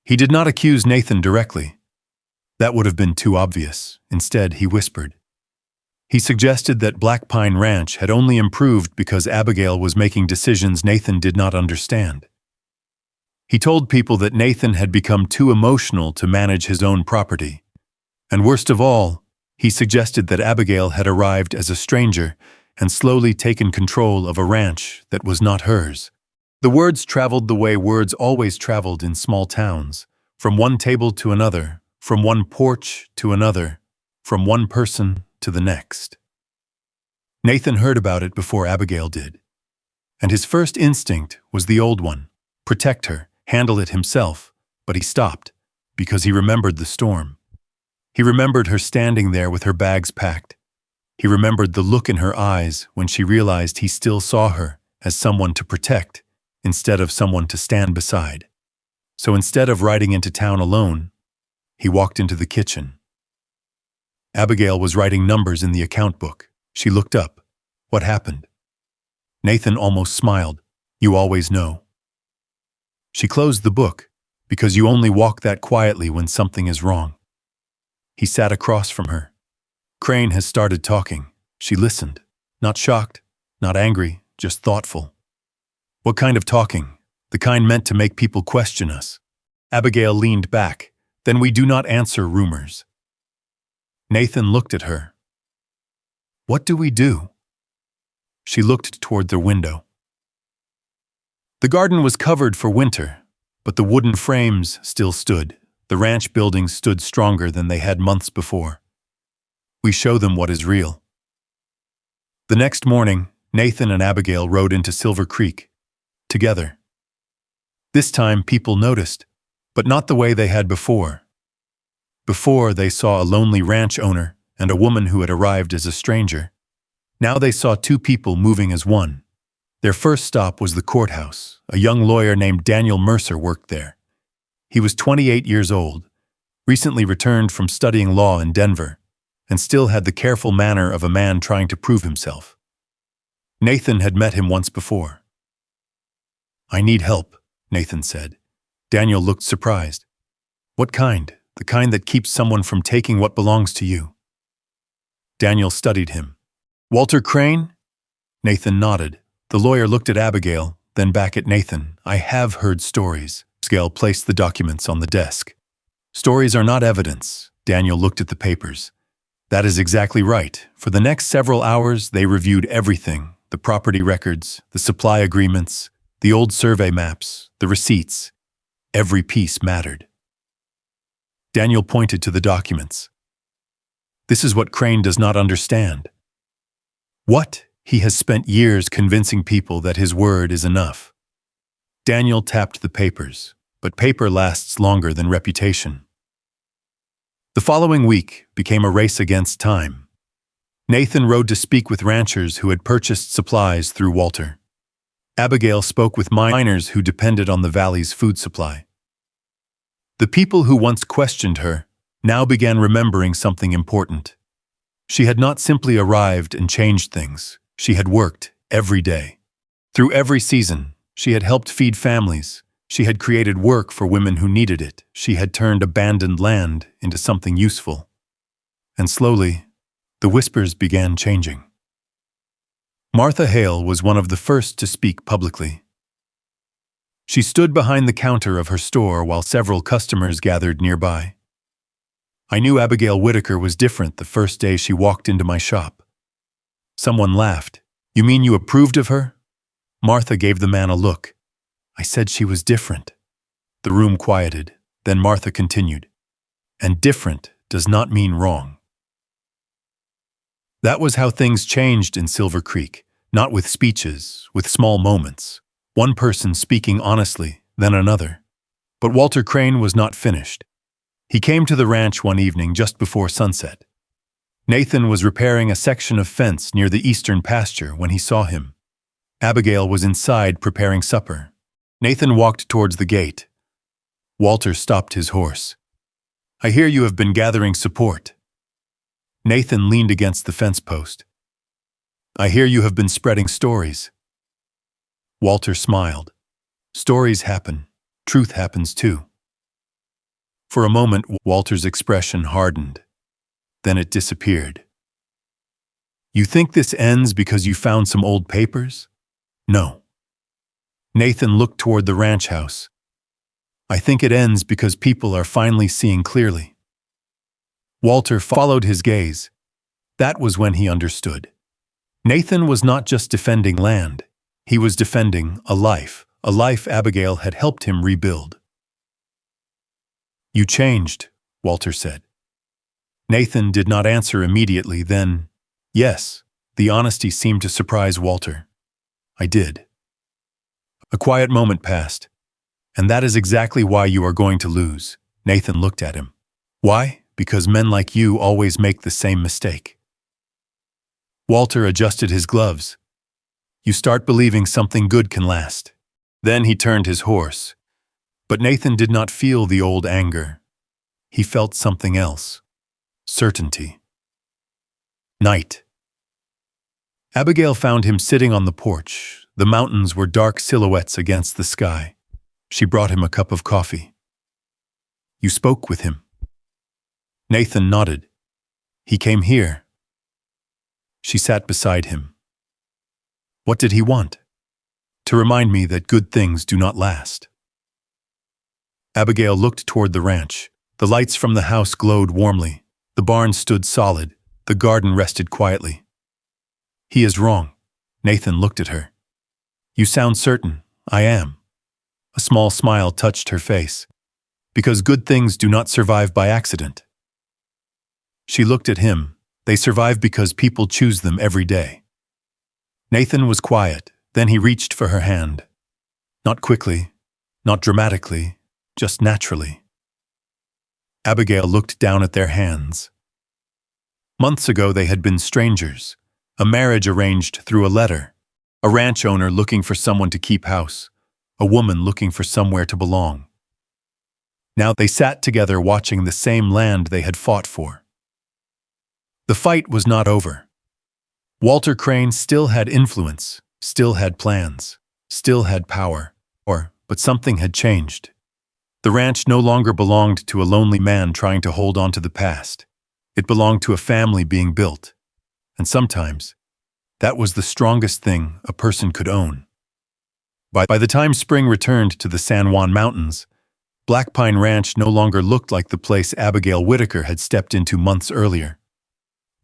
He did not accuse Nathan directly. That would have been too obvious. Instead, he whispered. He suggested that Black Pine Ranch had only improved because Abigail was making decisions Nathan did not understand. He told people that Nathan had become too emotional to manage his own property. And worst of all, he suggested that Abigail had arrived as a stranger and slowly taken control of a ranch that was not hers. The words traveled the way words always traveled in small towns, from one table to another, from one porch to another, from one person to the next. Nathan heard about it before Abigail did. And his first instinct was the old one: protect her, handle it himself. But he stopped, because he remembered the storm. He remembered her standing there with her bags packed. He remembered the look in her eyes when she realized he still saw her as someone to protect instead of someone to stand beside. So instead of riding into town alone, he walked into the kitchen. Abigail was writing numbers in the account book. She looked up. What happened? Nathan almost smiled. You always know. She closed the book, because you only walk that quietly when something is wrong. He sat across from her. Crane has started talking. She listened. Not shocked, not angry, just thoughtful. What kind of talking? The kind meant to make people question us. Abigail leaned back. Then we do not answer rumors. Nathan looked at her. What do we do? She looked toward the window. The garden was covered for winter, but the wooden frames still stood. The ranch buildings stood stronger than they had months before. We show them what is real. The next morning, Nathan and Abigail rode into Silver Creek, together. This time people noticed, but not the way they had before. Before, they saw a lonely ranch owner and a woman who had arrived as a stranger. Now they saw two people moving as one. Their first stop was the courthouse. A young lawyer named Daniel Mercer worked there. He was 28 years old, recently returned from studying law in Denver, and still had the careful manner of a man trying to prove himself. Nathan had met him once before. I need help, Nathan said. Daniel looked surprised. What kind? The kind that keeps someone from taking what belongs to you. Daniel studied him. Walter Crane? Nathan nodded. The lawyer looked at Abigail, then back at Nathan. I have heard stories. Abigail placed the documents on the desk. Stories are not evidence. Daniel looked at the papers. That is exactly right. For the next several hours, they reviewed everything: the property records, the supply agreements, the old survey maps, the receipts. Every piece mattered. Daniel pointed to the documents. This is what Crane does not understand. What? He has spent years convincing people that his word is enough. Daniel tapped the papers, but paper lasts longer than reputation. The following week became a race against time. Nathan rode to speak with ranchers who had purchased supplies through Walter. Abigail spoke with miners who depended on the valley's food supply. The people who once questioned her now began remembering something important. She had not simply arrived and changed things. She had worked every day. Through every season, she had helped feed families. She had created work for women who needed it. She had turned abandoned land into something useful. And slowly, the whispers began changing. Martha Hale was one of the first to speak publicly. She stood behind the counter of her store while several customers gathered nearby. I knew Abigail Whitaker was different the first day she walked into my shop. Someone laughed. You mean you approved of her? Martha gave the man a look. I said she was different. The room quieted. Then Martha continued. And different does not mean wrong. That was how things changed in Silver Creek, not with speeches, with small moments. One person speaking honestly, then another. But Walter Crane was not finished. He came to the ranch one evening just before sunset. Nathan was repairing a section of fence near the eastern pasture when he saw him. Abigail was inside preparing supper. Nathan walked towards the gate. Walter stopped his horse. I hear you have been gathering support. Nathan leaned against the fence post. I hear you have been spreading stories. Walter smiled. Stories happen. Truth happens too. For a moment, Walter's expression hardened. Then it disappeared. You think this ends because you found some old papers? No. Nathan looked toward the ranch house. I think it ends because people are finally seeing clearly. Walter followed his gaze. That was when he understood. Nathan was not just defending land. He was defending a life Abigail had helped him rebuild. You changed, Walter said. Nathan did not answer immediately. Then, yes, the honesty seemed to surprise Walter. I did. A quiet moment passed. And that is exactly why you are going to lose. Nathan looked at him. Why? Because men like you always make the same mistake. Walter adjusted his gloves. You start believing something good can last. Then he turned his horse. But Nathan did not feel the old anger. He felt something else. Certainty. Night. Abigail found him sitting on the porch. The mountains were dark silhouettes against the sky. She brought him a cup of coffee. You spoke with him. Nathan nodded. He came here. She sat beside him. What did he want? To remind me that good things do not last. Abigail looked toward the ranch. The lights from the house glowed warmly. The barn stood solid. The garden rested quietly. He is wrong. Nathan looked at her. You sound certain. I am. A small smile touched her face. Because good things do not survive by accident. She looked at him. They survive because people choose them every day. Nathan was quiet. Then he reached for her hand. Not quickly, not dramatically, just naturally. Abigail looked down at their hands. Months ago they had been strangers. A marriage arranged through a letter. A ranch owner looking for someone to keep house. A woman looking for somewhere to belong. Now they sat together watching the same land they had fought for. The fight was not over. Walter Crane still had influence, still had plans, still had power, but something had changed. The ranch no longer belonged to a lonely man trying to hold on to the past. It belonged to a family being built. And sometimes, that was the strongest thing a person could own. By the time spring returned to the San Juan Mountains, Black Pine Ranch no longer looked like the place Abigail Whitaker had stepped into months earlier.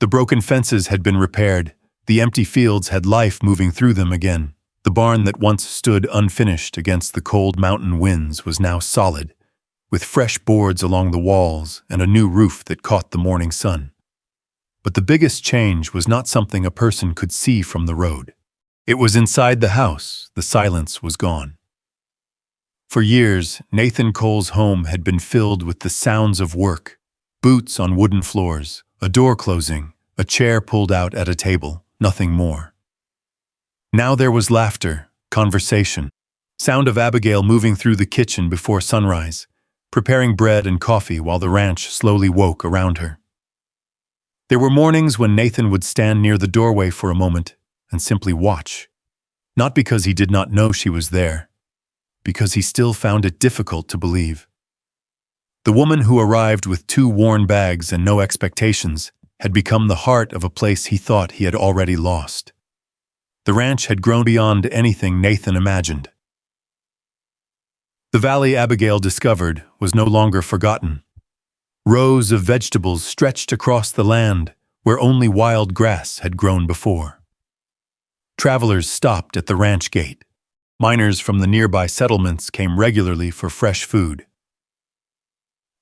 The broken fences had been repaired, the empty fields had life moving through them again. The barn that once stood unfinished against the cold mountain winds was now solid, with fresh boards along the walls and a new roof that caught the morning sun. But the biggest change was not something a person could see from the road. It was inside the house. The silence was gone. For years, Nathan Cole's home had been filled with the sounds of work. Boots on wooden floors, a door closing, a chair pulled out at a table, nothing more. Now there was laughter, conversation, sound of Abigail moving through the kitchen before sunrise, preparing bread and coffee while the ranch slowly woke around her. There were mornings when Nathan would stand near the doorway for a moment and simply watch, not because he did not know she was there, because he still found it difficult to believe. The woman who arrived with 2 worn bags and no expectations had become the heart of a place he thought he had already lost. The ranch had grown beyond anything Nathan imagined. The valley Abigail discovered was no longer forgotten. Rows of vegetables stretched across the land where only wild grass had grown before. Travelers stopped at the ranch gate. Miners from the nearby settlements came regularly for fresh food.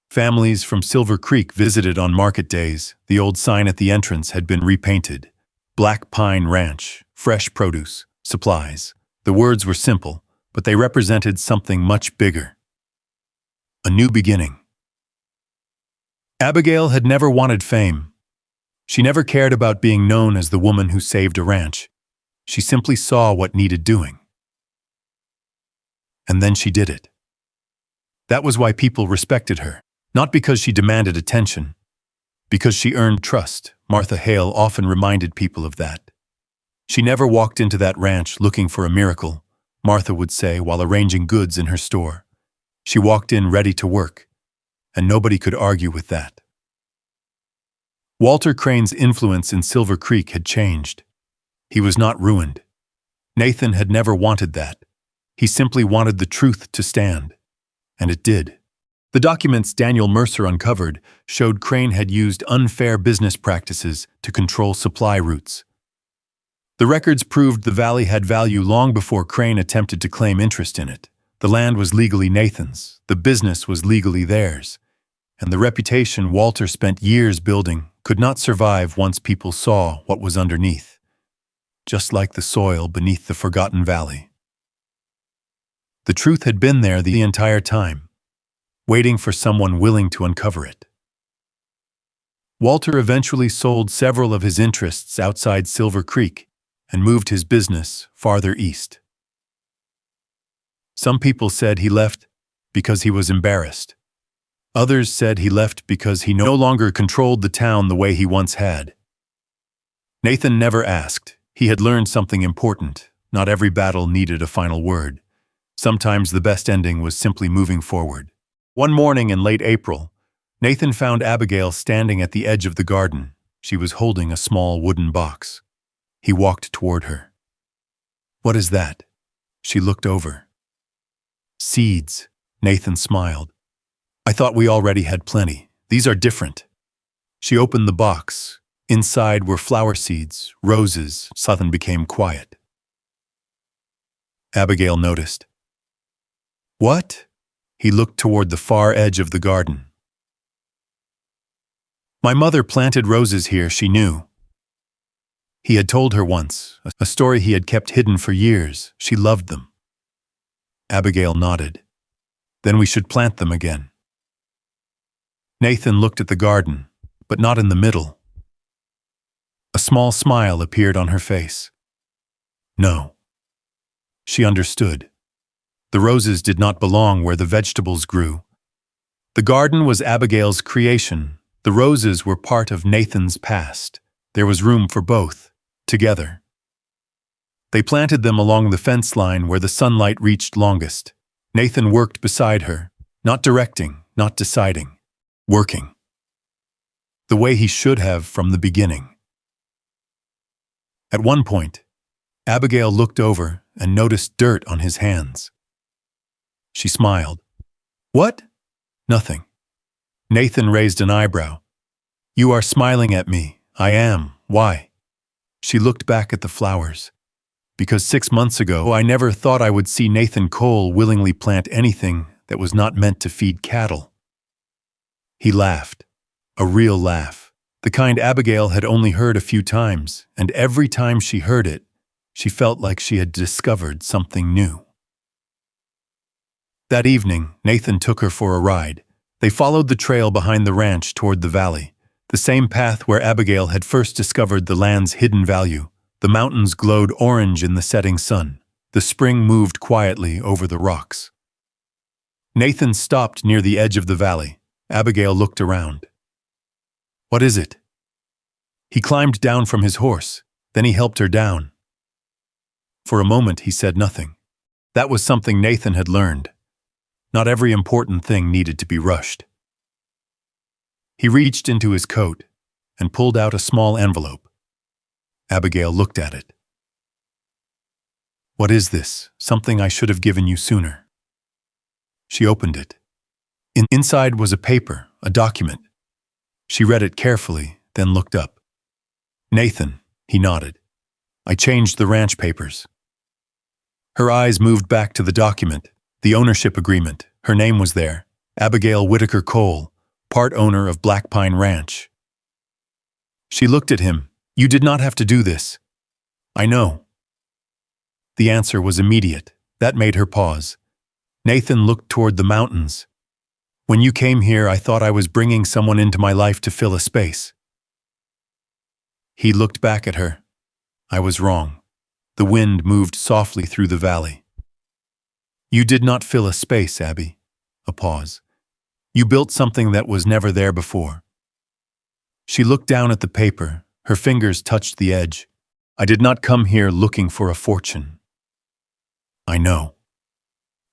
Families from Silver Creek visited on market days. The old sign at the entrance had been repainted. Black Pine Ranch, fresh produce, supplies. The words were simple, but they represented something much bigger. A new beginning. Abigail had never wanted fame. She never cared about being known as the woman who saved a ranch. She simply saw what needed doing. And then she did it. That was why people respected her, not because she demanded attention, because she earned trust. Martha Hale often reminded people of that. She never walked into that ranch looking for a miracle, Martha would say while arranging goods in her store. She walked in ready to work, and nobody could argue with that. Walter Crane's influence in Silver Creek had changed. He was not ruined. Nathan had never wanted that. He simply wanted the truth to stand. And it did. The documents Daniel Mercer uncovered showed Crane had used unfair business practices to control supply routes. The records proved the valley had value long before Crane attempted to claim interest in it. The land was legally Nathan's, the business was legally theirs, and the reputation Walter spent years building could not survive once people saw what was underneath, just like the soil beneath the forgotten valley. The truth had been there the entire time, waiting for someone willing to uncover it. Walter eventually sold several of his interests outside Silver Creek and moved his business farther east. Some people said he left because he was embarrassed. Others said he left because he no longer controlled the town the way he once had. Nathan never asked. He had learned something important. Not every battle needed a final word. Sometimes the best ending was simply moving forward. One morning in late April, Nathan found Abigail standing at the edge of the garden. She was holding a small wooden box. He walked toward her. "What is that?" She looked over. "Seeds," Nathan smiled. "I thought we already had plenty. These are different." She opened the box. Inside were flower seeds, roses. Sutton became quiet. Abigail noticed. "What?" He looked toward the far edge of the garden. "My mother planted roses here, she knew." He had told her once, a story he had kept hidden for years. She loved them. Abigail nodded. "Then we should plant them again." Nathan looked at the garden, but not in the middle. A small smile appeared on her face. No. She understood. The roses did not belong where the vegetables grew. The garden was Abigail's creation. The roses were part of Nathan's past. There was room for both, together. They planted them along the fence line where the sunlight reached longest. Nathan worked beside her, not directing, not deciding, working. The way he should have from the beginning. At one point, Abigail looked over and noticed dirt on his hands. She smiled. "What?" "Nothing." Nathan raised an eyebrow. "You are smiling at me." "I am. Why?" She looked back at the flowers. "Because 6 months ago, I never thought I would see Nathan Cole willingly plant anything that was not meant to feed cattle." He laughed. A real laugh. The kind Abigail had only heard a few times, and every time she heard it, she felt like she had discovered something new. That evening, Nathan took her for a ride. They followed the trail behind the ranch toward the valley, the same path where Abigail had first discovered the land's hidden value. The mountains glowed orange in the setting sun. The spring moved quietly over the rocks. Nathan stopped near the edge of the valley. Abigail looked around. "What is it?" He climbed down from his horse. Then he helped her down. For a moment, he said nothing. That was something Nathan had learned. Not every important thing needed to be rushed. He reached into his coat and pulled out a small envelope. Abigail looked at it. "What is this? Something I should have given you sooner." She opened it. Inside was a paper, a document. She read it carefully, then looked up. "Nathan," he nodded. "I changed the ranch papers." Her eyes moved back to the document, the ownership agreement. Her name was there, Abigail Whitaker Cole, part owner of Black Pine Ranch. She looked at him. "You did not have to do this." "I know." The answer was immediate. That made her pause. Nathan looked toward the mountains. "When you came here, I thought I was bringing someone into my life to fill a space." He looked back at her. "I was wrong." The wind moved softly through the valley. "You did not fill a space, Abby." A pause. "You built something that was never there before." She looked down at the paper. Her fingers touched the edge. "I did not come here looking for a fortune." "I know.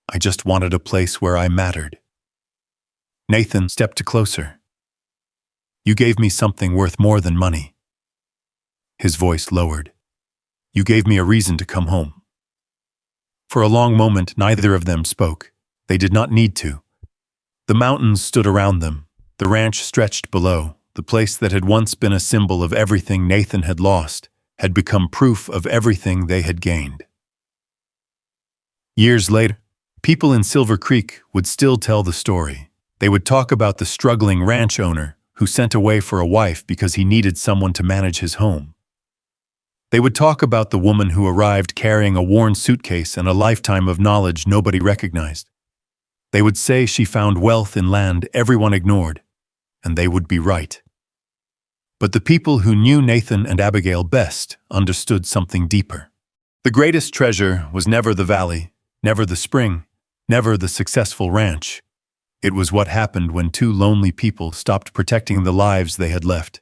I just wanted a place where I mattered." Nathan stepped closer. You gave me something worth more than money." His voice lowered. "You gave me a reason to come home." For a long moment, neither of them spoke. They did not need to. The mountains stood around them. The ranch stretched below. The place that had once been a symbol of everything Nathan had lost had become proof of everything they had gained. Years later, people in Silver Creek would still tell the story. They would talk about the struggling ranch owner who sent away for a wife because he needed someone to manage his home. They would talk about the woman who arrived carrying a worn suitcase and a lifetime of knowledge nobody recognized. They would say she found wealth in land everyone ignored, and they would be right. But the people who knew Nathan and Abigail best understood something deeper. The greatest treasure was never the valley, never the spring, never the successful ranch. It was what happened when two lonely people stopped protecting the lives they had left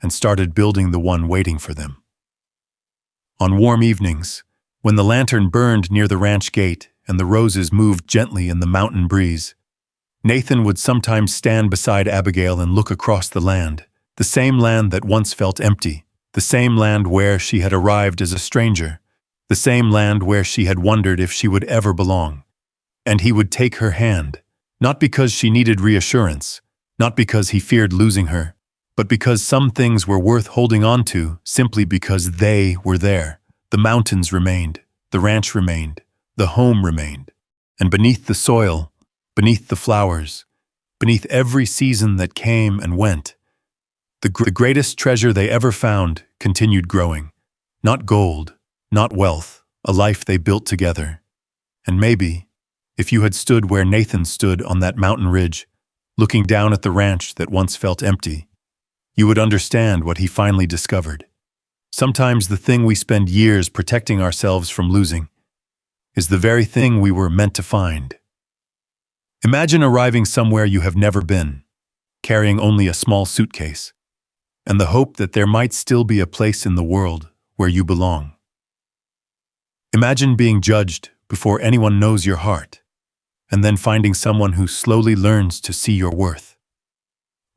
and started building the one waiting for them. On warm evenings, when the lantern burned near the ranch gate and the roses moved gently in the mountain breeze, Nathan would sometimes stand beside Abigail and look across the land, the same land that once felt empty, the same land where she had arrived as a stranger, the same land where she had wondered if she would ever belong. And he would take her hand, not because she needed reassurance, not because he feared losing her, but because some things were worth holding on to simply because they were there. The mountains remained, the ranch remained, the home remained, and beneath the soil, beneath the flowers, beneath every season that came and went, the greatest treasure they ever found continued growing. Not gold, not wealth, a life they built together. And maybe, if you had stood where Nathan stood on that mountain ridge, looking down at the ranch that once felt empty, you would understand what he finally discovered. Sometimes the thing we spend years protecting ourselves from losing is the very thing we were meant to find. Imagine arriving somewhere you have never been, carrying only a small suitcase, and the hope that there might still be a place in the world where you belong. Imagine being judged before anyone knows your heart, and then finding someone who slowly learns to see your worth.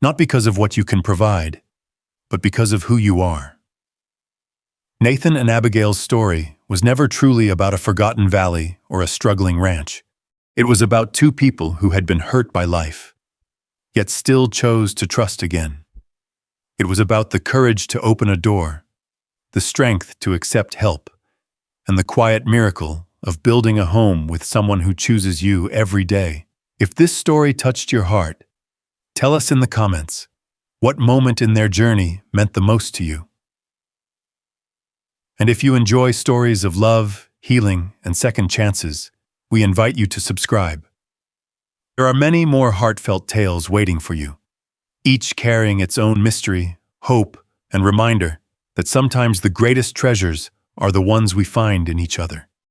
Not because of what you can provide, but because of who you are. Nathan and Abigail's story was never truly about a forgotten valley or a struggling ranch. It was about two people who had been hurt by life, yet still chose to trust again. It was about the courage to open a door, the strength to accept help, and the quiet miracle of building a home with someone who chooses you every day. If this story touched your heart, tell us in the comments what moment in their journey meant the most to you. And if you enjoy stories of love, healing, and second chances, we invite you to subscribe. There are many more heartfelt tales waiting for you, each carrying its own mystery, hope, and reminder that sometimes the greatest treasures are the ones we find in each other.